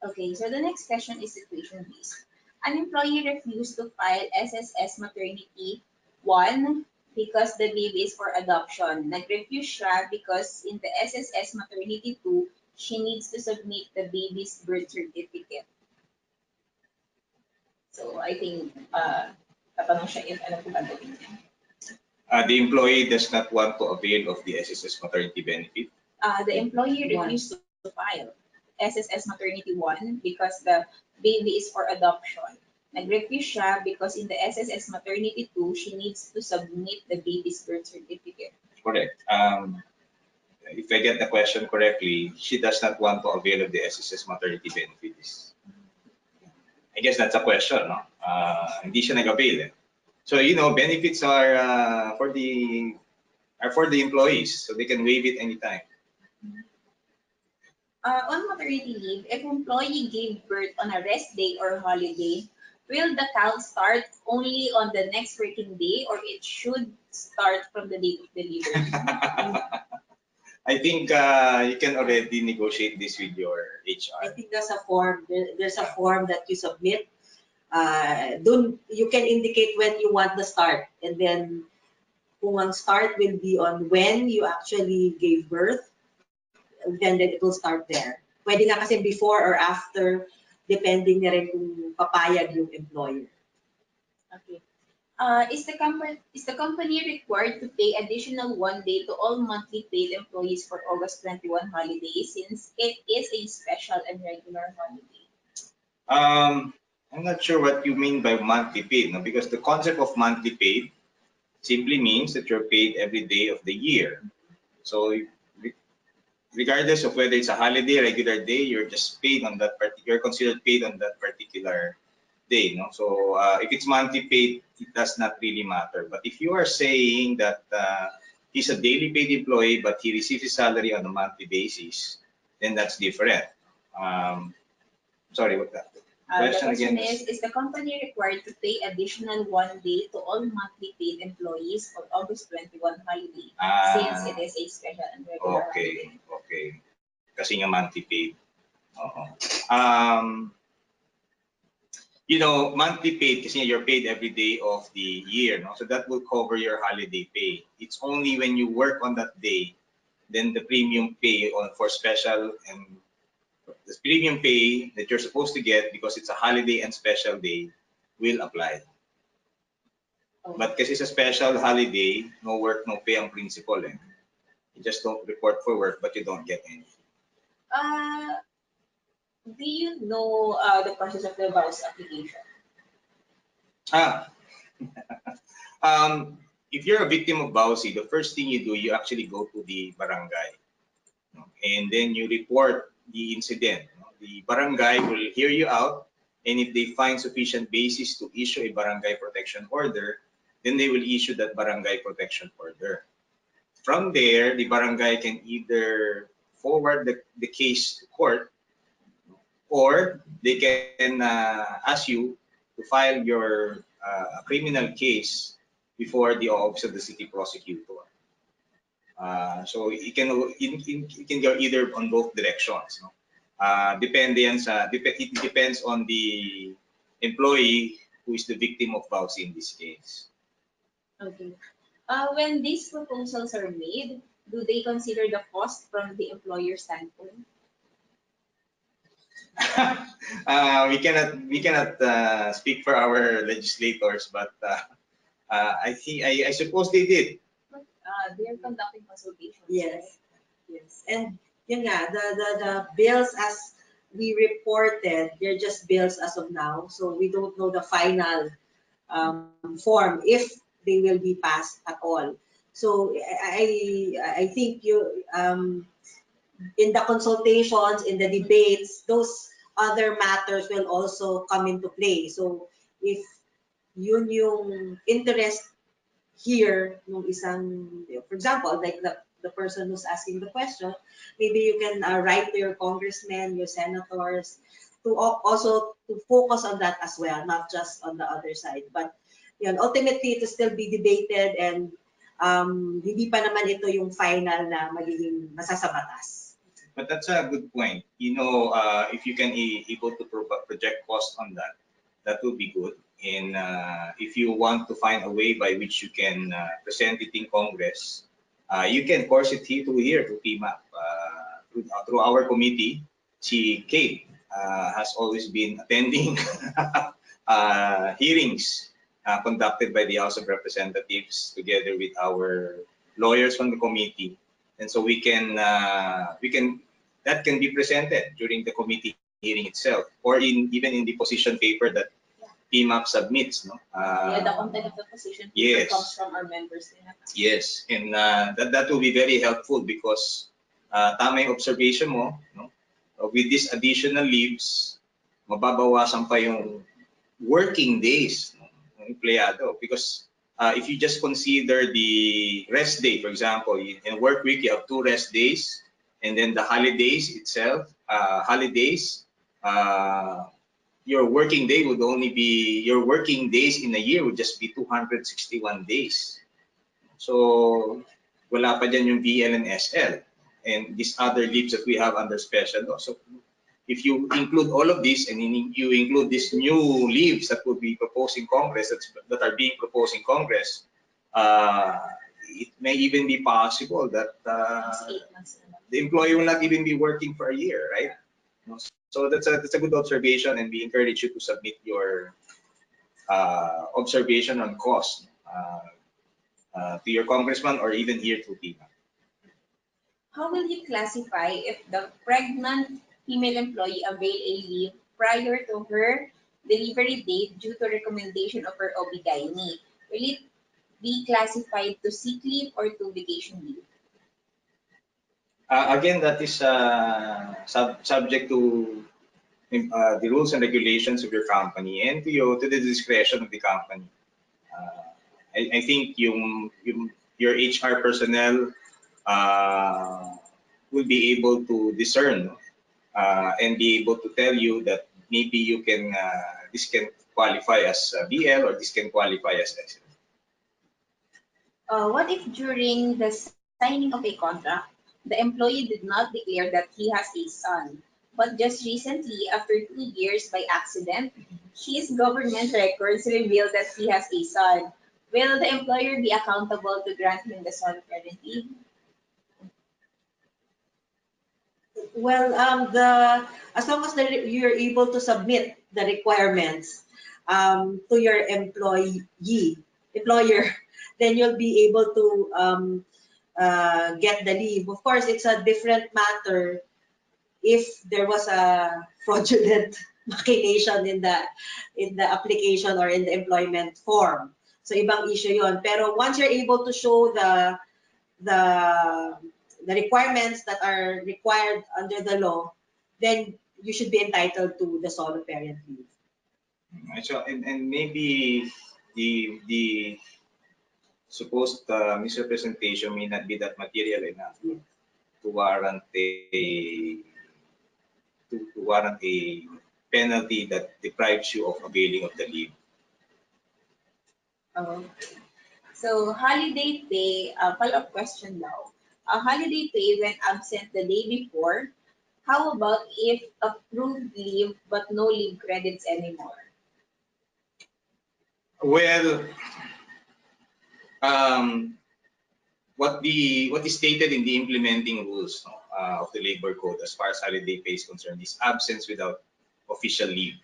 S1: Okay, so the next question is situation based. An employee refused to file SSS maternity 1 because the baby is for adoption. Nag-refuse siya because in the SSS maternity 2, she needs to submit the baby's birth certificate. So I think tatanong siya if ano po gagawin niya.
S2: The employee does not want to avail of the SSS maternity benefit.
S1: The employee refused to file SSS maternity 1 because the baby is for adoption. Nag-refuse siya because in the SSS maternity 2, she needs to submit the baby's birth certificate.
S2: Correct. If I get the question correctly, she does not want to avail of the SSS maternity benefits. I guess that's a question, no? Hindi siya nag-avail. So benefits are for the employees, so they can waive it anytime.
S1: On maternity leave, if employee gave birth on a rest day or holiday, will the count start only on the next working day, or it should start from the date of delivery?
S2: I think you can already negotiate this with your HR.
S3: I think there's a form. There's a form that you submit. You can indicate when you want the start, and then kung ang start will be on when you actually gave birth, then it will start there. Pwede na kasi before or after, depending na rin kung papayag yung employer.
S1: Okay. Is the company required to pay additional 1 day to all monthly paid employees for August 21 holiday since it is a special and regular holiday?
S2: I'm not sure what you mean by monthly paid, no? Because the concept of monthly paid simply means that you're paid every day of the year. So regardless of whether it's a holiday, regular day, you're just paid on that you're considered paid on that particular day, no? So if it's monthly paid, it does not really matter. But if you are saying that he's a daily paid employee but he receives his salary on a monthly basis, then that's different. Sorry, what that?
S1: The question is the company required to pay additional 1 day to all monthly paid employees for August 21 holiday since it is a special and regular holiday?
S2: Okay. Kasi nga monthly paid. Monthly paid kasi you're paid every day of the year, no? So that will cover your holiday pay. It's only when you work on that day then the premium pay for special and the premium pay that you're supposed to get because it's a holiday and special day will apply. But kasi sa special holiday, no work, no pay ang principle eh. You just don't report for work but you don't get any.
S1: Do you know the process of the VAUS application?
S2: If you're a victim of VAUSI, the first thing you do, you actually go to the barangay. And then you report the incident. The barangay will hear you out, and if they find sufficient basis to issue a barangay protection order, then they will issue that barangay protection order. From there, the barangay can either forward the case to court, or they can ask you to file your criminal case before the office of the city prosecutor. So it can go either on both directions. No? It depends on the employee who is the victim of VAUSI in this case.
S1: Okay. When these proposals are made, do they consider the cost from the employer standpoint?
S2: We cannot speak for our legislators, but I suppose they did.
S1: But they are conducting consultations.
S3: Yes.
S1: Right?
S3: Yes. And yun nga, the bills as we reported, they're just bills as of now. So we don't know the final form if they will be passed at all. So I think in the consultations, in the debates, those other matters will also come into play. So if yun yung interest here nung isang, for example, like the person who's asking the question, maybe you can write to your congressmen, your senators, to also to focus on that as well, not just on the other side. But yun, ultimately, to still be debated, and hindi pa naman ito yung final na magiging masasabatas.
S2: But that's a good point. If you can able to project cost on that, that would be good. And if you want to find a way by which you can present it in Congress, you can course it here to PMAP. Through our committee, Kate has always been attending hearings conducted by the House of Representatives together with our lawyers from the committee. And so that can be presented during the committee hearing itself, or even in the position paper that PMAP submits. No?
S1: The content of the position paper
S2: yes.
S1: comes from our members.
S2: Yes, and that will be very helpful because tama yung observation mo, no? With these additional leaves, mababawasan pa yung working days ng empleyado, because if you just consider the rest day, for example, in a work week you have 2 rest days, and then the holidays itself, your working day would only be, your working days in a year would just be 261 days. So wala pa dyan yung VL and SL and these other leaves that we have under special law. So if you include all of this and you include these new leaves that will be proposed in Congress, that are being proposed in Congress, it may even be possible that the employee will not even be working for a year, right? So that's a good observation, and we encourage you to submit your observation on cost to your congressman or even here to PIMA.
S1: How will you classify if the pregnant female employee avail a leave prior to her delivery date due to recommendation of her OB/GYN? Will it be classified to sick leave or to vacation leave?
S2: Again, that is subject to the rules and regulations of your company and to the discretion of the company. I think your HR personnel will be able to discern and be able to tell you that maybe you can this can qualify as BL or this can qualify as SL.
S1: What if during the signing of a contract, the employee did not declare that he has a son, but just recently, after 2 years by accident, his government records reveal that he has a son? Will the employer be accountable to grant him the son parental leave?
S3: Well, as long as you're able to submit the requirements to your employer, then you'll be able to get the leave. Of course, it's a different matter if there was a fraudulent machination in the application or in the employment form. So ibang issue yon. Pero once you're able to show the the requirements that are required under the law, then you should be entitled to the solo parent leave.
S2: So, and maybe the supposed misrepresentation may not be that material enough to warrant a penalty that deprives you of availing of the leave.
S1: Oh. So holiday pay, follow-up question now. Holiday pay when absent the day before. How about if approved leave but no leave credits anymore?
S2: Well, um, what is stated in the implementing rules of the labor code as far as holiday pay is concerned is absence without official leave.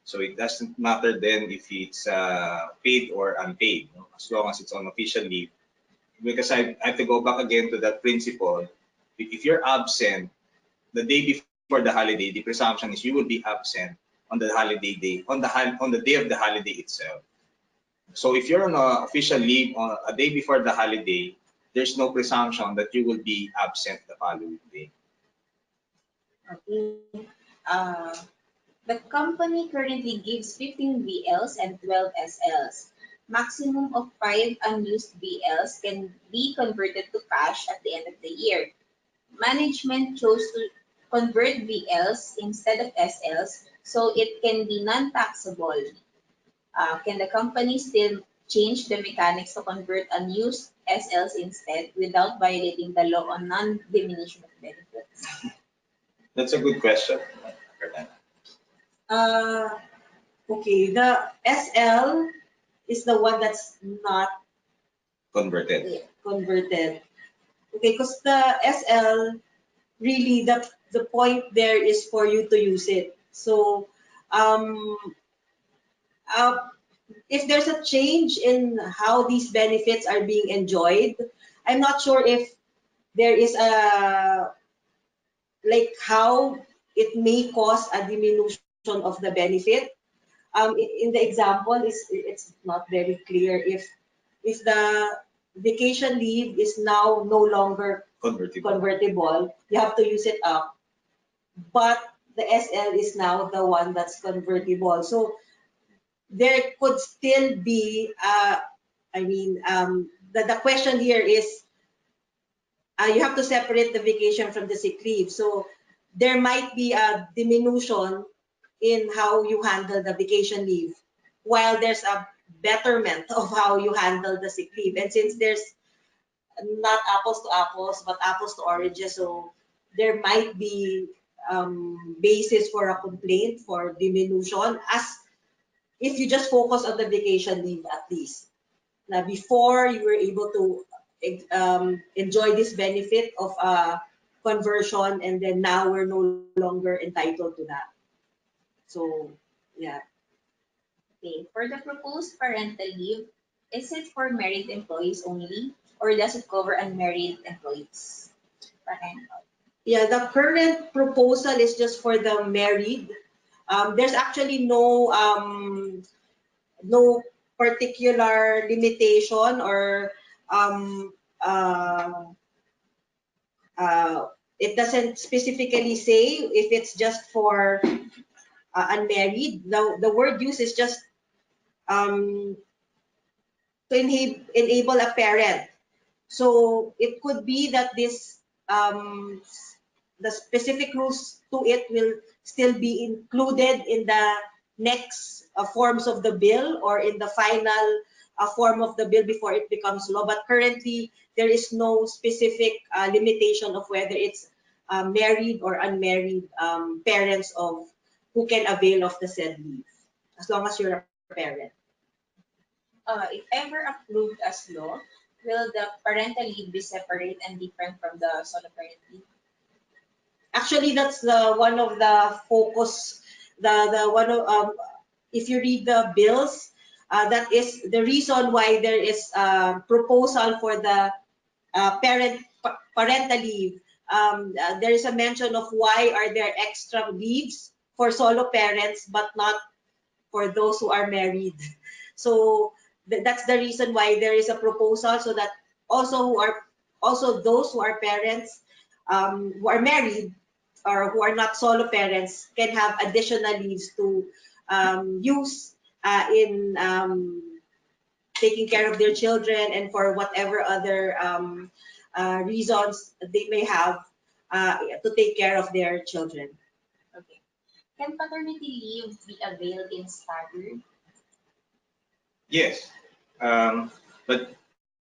S2: So it doesn't matter then if it's paid or unpaid, no? As long as it's on official leave. Because I have to go back again to that principle. If you're absent the day before the holiday, the presumption is you will be absent on the holiday day, on the day of the holiday itself. So if you're on official leave on a day before the holiday, there's no presumption that you will be absent the following day.
S1: Okay. The company currently gives 15 VLs and 12 SLs. Maximum of 5 unused VLs can be converted to cash at the end of the year. Management chose to convert VLs instead of SLs so it can be non-taxable. Can the company still change the mechanics to convert unused SLs instead without violating the law on non-diminution of benefits?
S2: That's a good question.
S3: Uh, okay, the SL is the one that's not
S2: Converted.
S3: converted. Okay, because the SL really the point there is for you to use it. So um, uh, if there's a change in how these benefits are being enjoyed, I'm not sure if there is a like how it may cause a diminution of the benefit. In the example, it's not very clear if the vacation leave is now no longer convertible, you have to use it up. But the SL is now the one that's convertible. So there could still be, the question here is you have to separate the vacation from the sick leave. So there might be a diminution in how you handle the vacation leave, while there's a betterment of how you handle the sick leave. And since there's not apples to apples, but apples to oranges, so there might be basis for a complaint for diminution as if you just focus on the vacation leave at least. Now, before you were able to enjoy this benefit of conversion, and then now we're no longer entitled to that. So, yeah.
S1: Okay, for the proposed parental leave, is it for married employees only, or does it cover unmarried employees? Parental.
S3: Yeah, the current proposal is just for the married. There's actually no particular limitation or um, uh, it doesn't specifically say if it's just for unmarried. The word used is just um, to enable a parent. So it could be that this the specific rules to it will still be included in the next forms of the bill or in the final form of the bill before it becomes law. But currently, there is no specific limitation of whether it's married or unmarried parents of who can avail of the said leave, as long as you're a parent.
S1: If ever approved as law, will the parental leave be separate and different from the solo parent leave?
S3: Actually, that's one of the focus, the one of if you read the bills, that is the reason why there is a proposal for the parental leave. There is a mention of why are there extra leaves for solo parents but not for those who are married. So that's the reason why there is a proposal, so that also those who are parents, who are married or who are not solo parents, can have additional leaves to use in taking care of their children and for whatever other reasons they may have to take care of their children.
S1: Okay. Can paternity leave be availed in staggered?
S2: Yes. But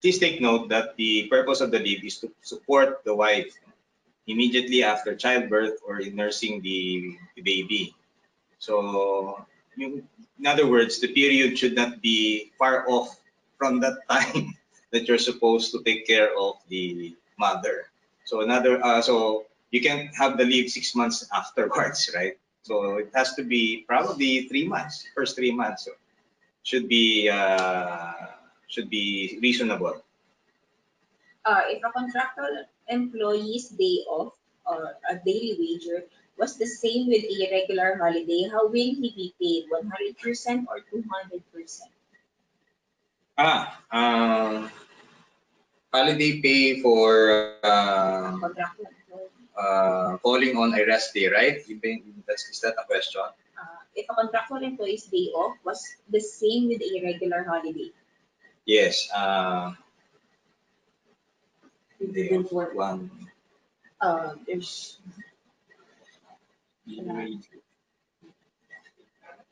S2: please take note that the purpose of the leave is to support the wife immediately after childbirth or in nursing the baby. So, in other words, the period should not be far off from that time that you're supposed to take care of the mother. So you can have the leave 6 months afterwards, right? So it has to be probably 3 months, first 3 months. So should be reasonable.
S1: If a contractual employee's day off or a daily wager was the same with a regular holiday, how will he be paid? 100% or 200%?
S2: Ah, holiday pay for
S1: Contractual employee.
S2: falling on a rest day, right? Is that a question?
S1: If a contractual employee's day off was the same with a regular holiday.
S2: Yes.
S3: They
S2: Day
S3: didn't
S2: off,
S3: work.
S2: one.
S1: There's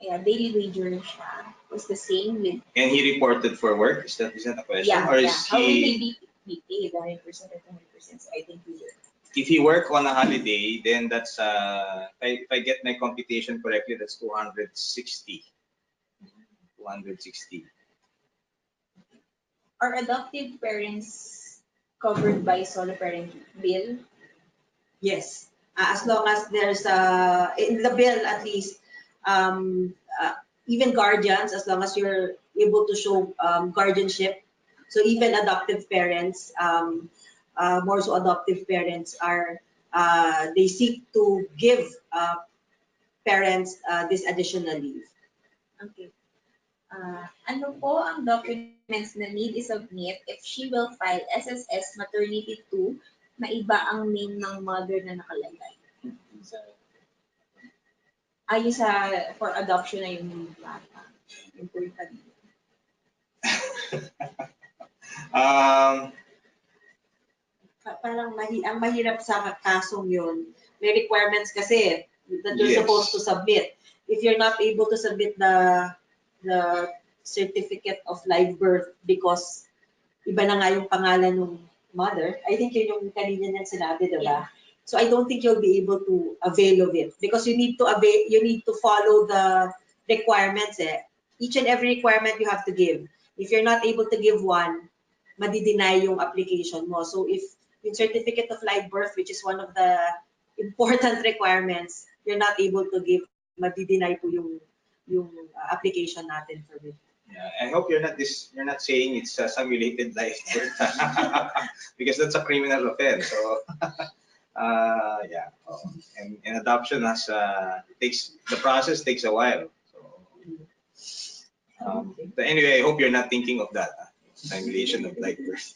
S1: yeah, daily wager siya was the same with
S2: And he reported for work. Is that a question?
S1: yeah,
S2: Or
S1: yeah.
S2: is
S1: How will he
S2: he,
S1: be paid 100% or 200%? So I think we will.
S2: if he work on a holiday, then that's if I get my computation correctly, that's 260. 260.
S1: Are adoptive parents covered by solo parent bill?
S3: Yes, as long as there's in the bill at least, even guardians, as long as you're able to show guardianship. So even adoptive parents, more so adoptive parents are they seek to give parents this additional leave.
S1: Okay. Ano po ang documents na need i-submit if she will file SSS Maternity 2 na iba ang name ng mother na nakalagay? So, ayun sa for adoption na yung bata. Important.
S2: Um,
S3: Parang ang mahirap sa kasong yun, may requirements kasi that you're
S2: Yes.
S3: supposed to submit. If you're not able to submit the certificate of live birth because iba na nga yung pangalan ng mother, I think yun yung kanina niyan sinabi, di ba? So I don't think you'll be able to avail of it because you need to follow the requirements eh. Each and every requirement you have to give. If you're not able to give one, madi-deny yung application mo. So if yung certificate of live birth, which is one of the important requirements, you're not able to give, madi-deny po yung application natin for it.
S2: yeah, I hope you're not saying it's simulated life because that's a criminal offense. So yeah, and adoption the process takes a while. So but anyway, I hope you're not thinking of that simulation of life birth.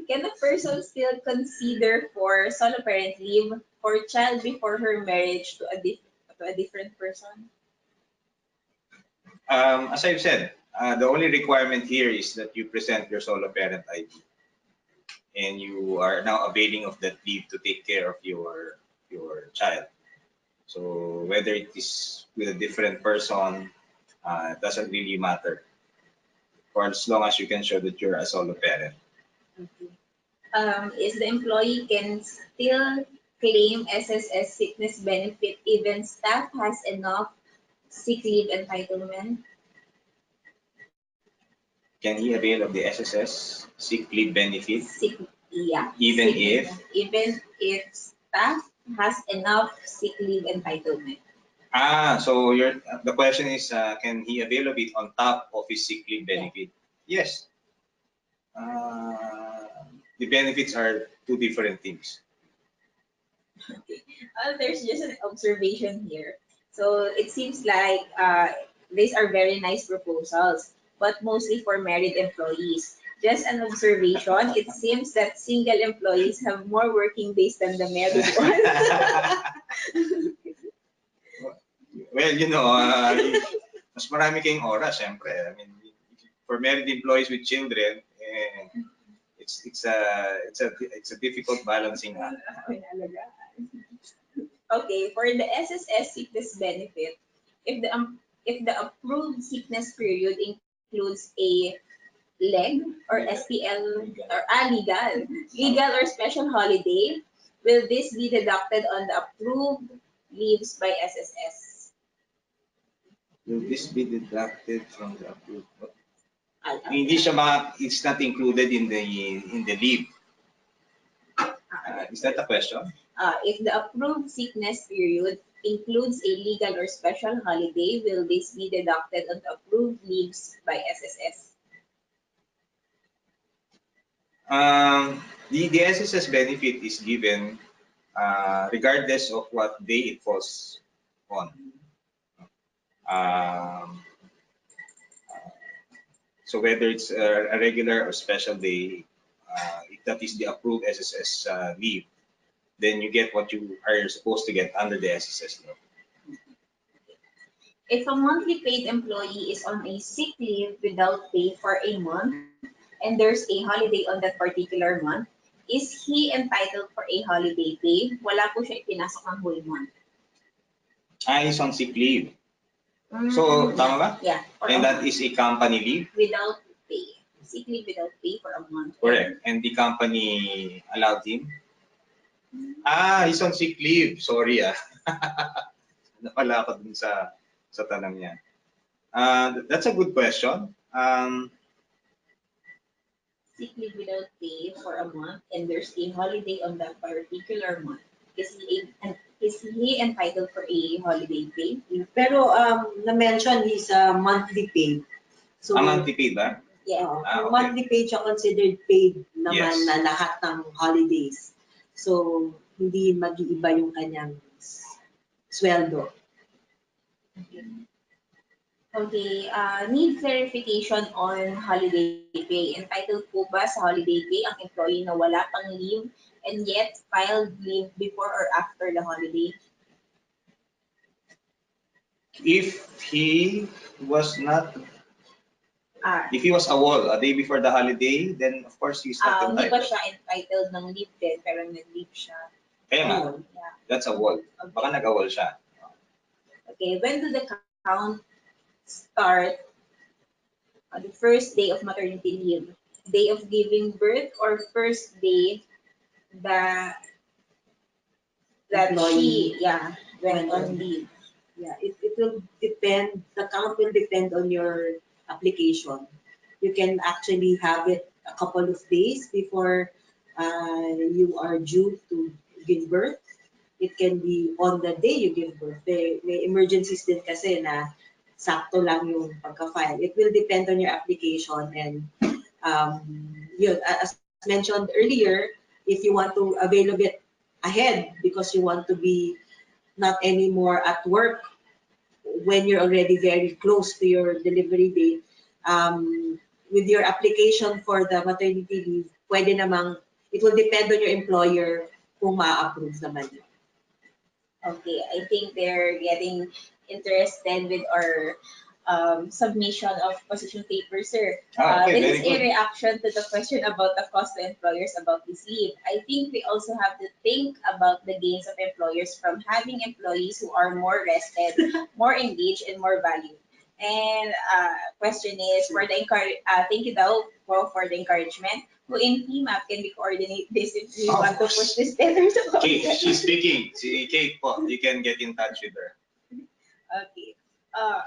S1: Can a person still consider for solo parent leave for child before her marriage to a different person?
S2: As I've said, the only requirement here is that you present your solo parent ID, and you are now availing of that leave to take care of your child. So whether it is with a different person, it doesn't really matter, for as long as you can show that you're a solo parent.
S1: Okay. Is the employee can still claim SSS sickness benefit even staff has enough sick leave entitlement?
S2: Can he avail of the SSS sick leave benefit?
S1: Sick Yeah.
S2: Even
S1: Sick leave.
S2: if?
S1: Even if staff has enough sick leave entitlement.
S2: So the question is, can he avail of it on top of his sick leave benefit? Yes. Uh, the benefits are two different things.
S1: Okay. There's just an observation here. So it seems like these are very nice proposals, but mostly for married employees. Just an observation, it seems that single employees have more working days than the married ones.
S2: Well, mas marami kayong oras, syempre. I mean, for married employees with children, it's a difficult balancing act.
S1: Okay, for the SSS sickness benefit, if the approved sickness period includes a leg or SPL or legal or special holiday, will this be deducted on the approved leaves by SSS?
S2: Will this be deducted from the approved?
S1: Hindi
S2: It's not included in the leave. Is that the question?
S1: If the approved sickness period includes a legal or special holiday, will this be deducted on the approved leaves by SSS?
S2: The SSS benefit is given regardless of what day it falls on. Um, so whether it's a regular or special day, if that is the approved SSS leave, then you get what you are supposed to get under the SSS law.
S1: If a monthly paid employee is on a sick leave without pay for a month and there's a holiday on that particular month, is he entitled for a holiday pay? Wala po siya ipinasok ang whole month.
S2: He's on sick leave. So, tama ba?
S1: Yeah.
S2: And that is a company leave?
S1: Without pay. Sick leave without pay for a month.
S2: Correct. And the company allowed him? He's on sick leave. Sorry Napala ako dun sa tanong niya. That's a good question.
S1: Sick leave without pay for a month and there's a holiday on that particular month. Is he entitled for a holiday pay?
S3: Pero na-mention he's monthly paid. So,
S2: monthly paid ba?
S1: Yeah.
S2: Okay.
S3: Monthly paid siya considered paid naman
S2: Yes.
S3: na lahat ng holidays. So, hindi mag-iiba yung kanyang sweldo.
S1: Okay, need clarification on holiday pay. Entitled po ba sa holiday pay ang employee na wala pang leave and yet filed leave before or after the holiday?
S2: If he was not,
S1: Ah,
S2: if he was awol a day before the holiday, then of course he's not
S1: hindi ba
S2: entitled.
S1: siya entitled ng leave din pero nag-leave siya?
S2: Kaya nga,
S1: Yeah.
S2: that's awol. Baka nag-awol siya.
S1: Okay, when do the count start on the first day of maternity leave? Day of giving birth or first day that
S3: Employee.
S1: she went on leave?
S3: Yeah, it will depend, the count will depend on your application. You can actually have it a couple of days before you are due to give birth. It can be on the day you give birth. May emergencies din kasi na sakto lang yung pagka-file. It will depend on your application and yun, as mentioned earlier, if you want to avail of it ahead because you want to be not anymore at work when you're already very close to your delivery date, with your application for the maternity leave, pwede namang, it will depend on your employer kung ma-approve naman yun.
S1: Okay, I think they're getting interested with our submission of position paper, sir.
S2: Okay,
S1: This is
S2: very
S1: a
S2: good.
S1: reaction to the question about the cost to employers about this leave. I think we also have to think about the gains of employers from having employees who are more rested, more engaged, and more valued. And question is for the thank you daw for the encouragement. Who in PMAP can we coordinate this if we want to push this better?
S2: Kate, she's speaking. Si Kate po, you can get in touch with her.
S1: Okay.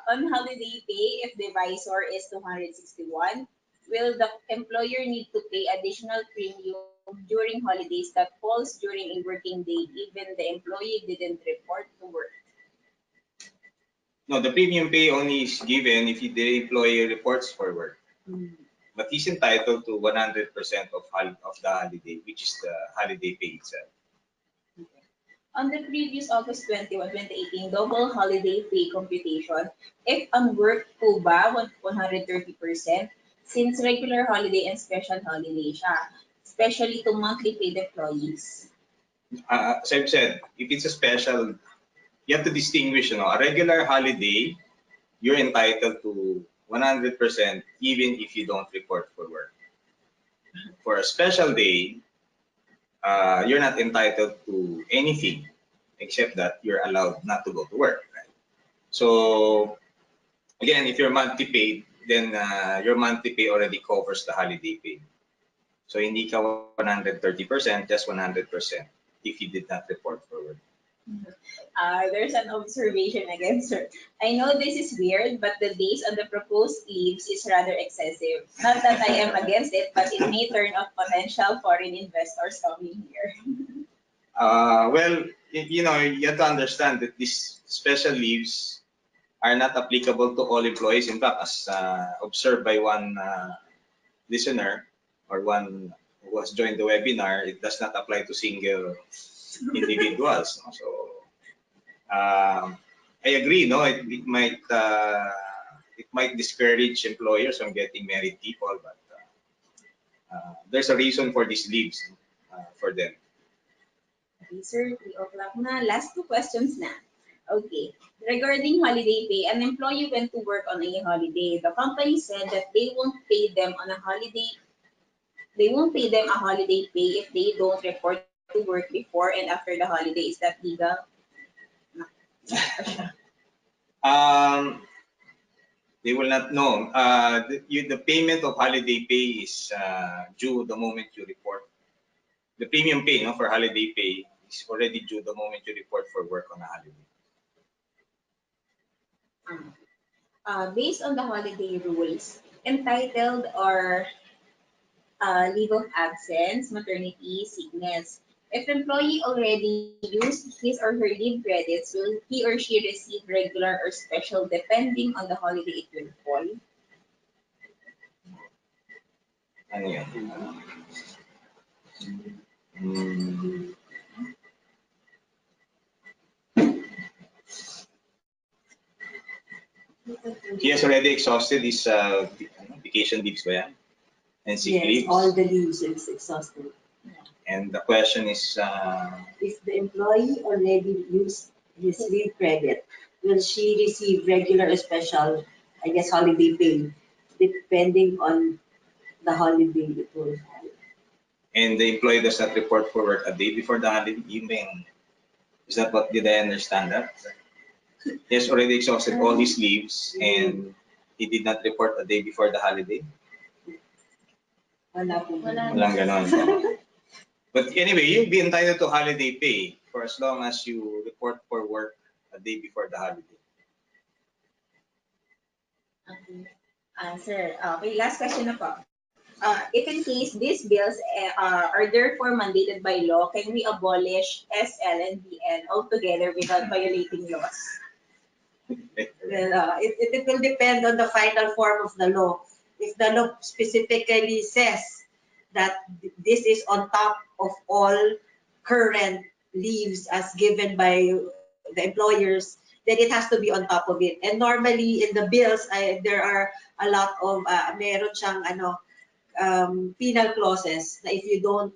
S1: On holiday pay, if the visor is 261, will the employer need to pay additional premium during holidays that falls during a working day, even the employee didn't report to work?
S2: No, the premium pay only is given if the employee reports for work.
S3: Mm.
S2: But he's entitled to 100% of the holiday, which is the holiday pay itself.
S1: On the previous August 21, 2018 double holiday pay computation, if unworked po ba 130%, since regular holiday and special holiday siya, especially to monthly paid employees?
S2: As I've said, if it's a special, you have to distinguish, a regular holiday, you're entitled to 100% even if you don't report for work. For a special day, you're not entitled to anything except that you're allowed not to go to work. Right? So again, if you're monthly paid, then your monthly pay already covers the holiday pay. So hindi ka 130%, just 100% if you did not report for work.
S1: There's an observation again, sir. I know this is weird, but the days on the proposed leaves is rather excessive. Not that I am against it, but it may turn off potential foreign investors coming here.
S2: Well, you have to understand that these special leaves are not applicable to all employees. In fact, as observed by one listener or one who has joined the webinar, it does not apply to single individuals. So I agree. No, it might discourage employers from getting married people, but there's a reason for these leaves for them.
S1: Okay, sir, 3 o'clock na. Last two questions na. Okay. Regarding holiday pay, an employee went to work on a holiday. The company said that they won't pay them on a holiday. They won't pay them a holiday pay if they don't report to work before and after the holiday. Is that legal?
S2: They will not know. The payment of holiday pay is due the moment you report. The premium pay, for holiday pay is already due the moment you report for work on a holiday.
S1: Based on the holiday rules, entitled or leave of absence, maternity, sickness. If employee already used his or her leave credits, will he or she receive regular or special depending on the holiday it will fall?
S2: Ano yan? Mm, he has already exhausted his vacation leaves ba yan? And sick
S3: Yes,
S2: leaves.
S3: all the leaves is exhausted.
S2: And the question is,
S3: If the employee already used his leave credit, will she receive regular or special, I guess, holiday pay, depending on the holiday it will fall?
S2: and the employee does not report for work a day before the holiday evening. Is that what, did I understand that? He has already exhausted all his leaves and he did not report a day before the holiday?
S3: Wala po.
S2: Walang ganon. But anyway, you'll be entitled to holiday pay for as long as you report for work a day before the holiday.
S1: Okay. Answer. Okay, last question na po. If in case these bills are therefore mandated by law, can we abolish SL and BL altogether without violating laws?
S3: Well, it will depend on the final form of the law. If the law specifically says that this is on top of all current leaves as given by the employers, then it has to be on top of it. And normally in the bills, there are a lot of, meron siyang penal clauses na if you don't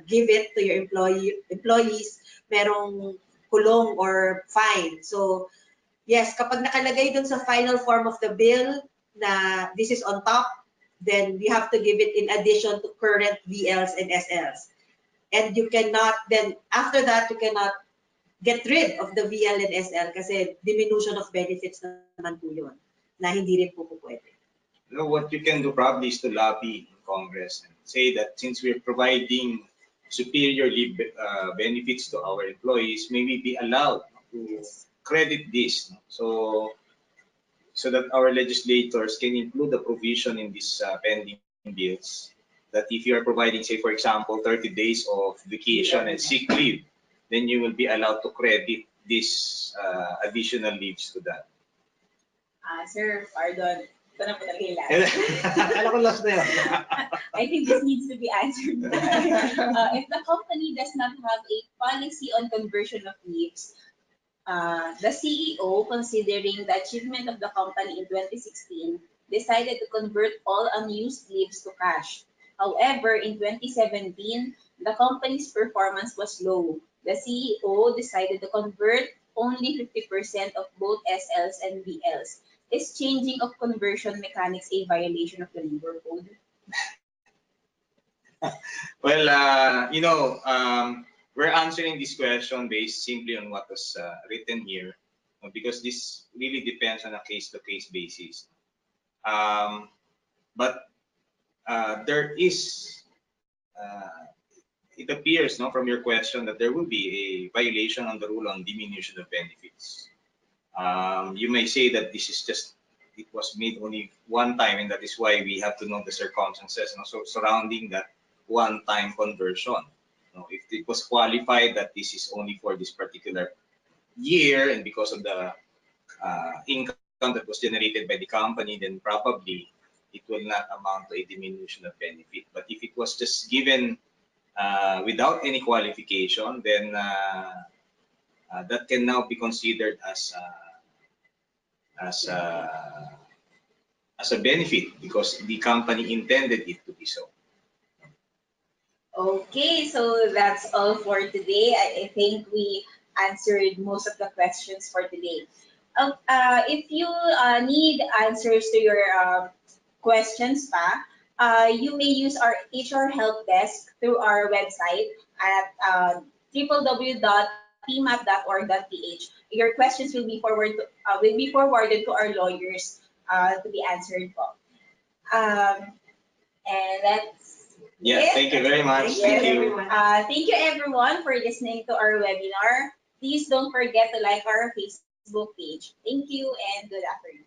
S3: give it to your employees, merong kulong or fine. So yes, kapag nakalagay dun sa final form of the bill na this is on top, then we have to give it in addition to current VLs and SLs. And you cannot, then after that, you cannot get rid of the VL and SL kasi diminution of benefits naman po yun, na hindi rin po pwede.
S2: What you can do probably is to lobby in Congress and say that since we're providing superior leave benefits to our employees, may we be allowed to credit this, so that our legislators can include the provision in these pending bills that if you are providing, say, for example, 30 days of vacation and sick leave, then you will be allowed to credit this additional leaves to that.
S1: Sir, pardon. Ito na po talaga yung last.
S2: Alam ko last na yun.
S1: I think this needs to be answered. If the company does not have a policy on conversion of leaves, the CEO, considering the achievement of the company in 2016, decided to convert all unused leaves to cash. However, in 2017, the company's performance was low. The CEO decided to convert only 50% of both SLs and BLs. Is changing of conversion mechanics a violation of the labor code?
S2: Well, we're answering this question based simply on what was written here, because this really depends on a case-to-case basis. But there is, it appears, no, from your question that there will be a violation on the rule on diminution of benefits. You may say that this is just, it was made only one time, and that is why we have to know the circumstances, so surrounding that one-time conversion. If it was qualified that this is only for this particular year, and because of the income that was generated by the company, then probably it will not amount to a diminution of benefit. But if it was just given without any qualification, then that can now be considered as a benefit because the company intended it to be so.
S1: Okay, so that's all for today. I think we answered most of the questions for today. If you need answers to your questions you may use our HR help desk through our website at www.pmap.org.ph. Your questions will be forwarded to our lawyers to be answered po. And that's
S2: Yeah,
S1: it.
S2: thank you very much.
S1: Yes.
S2: Thank you.
S1: Thank you everyone for listening to our webinar. Please don't forget to like our Facebook page. Thank you and good afternoon.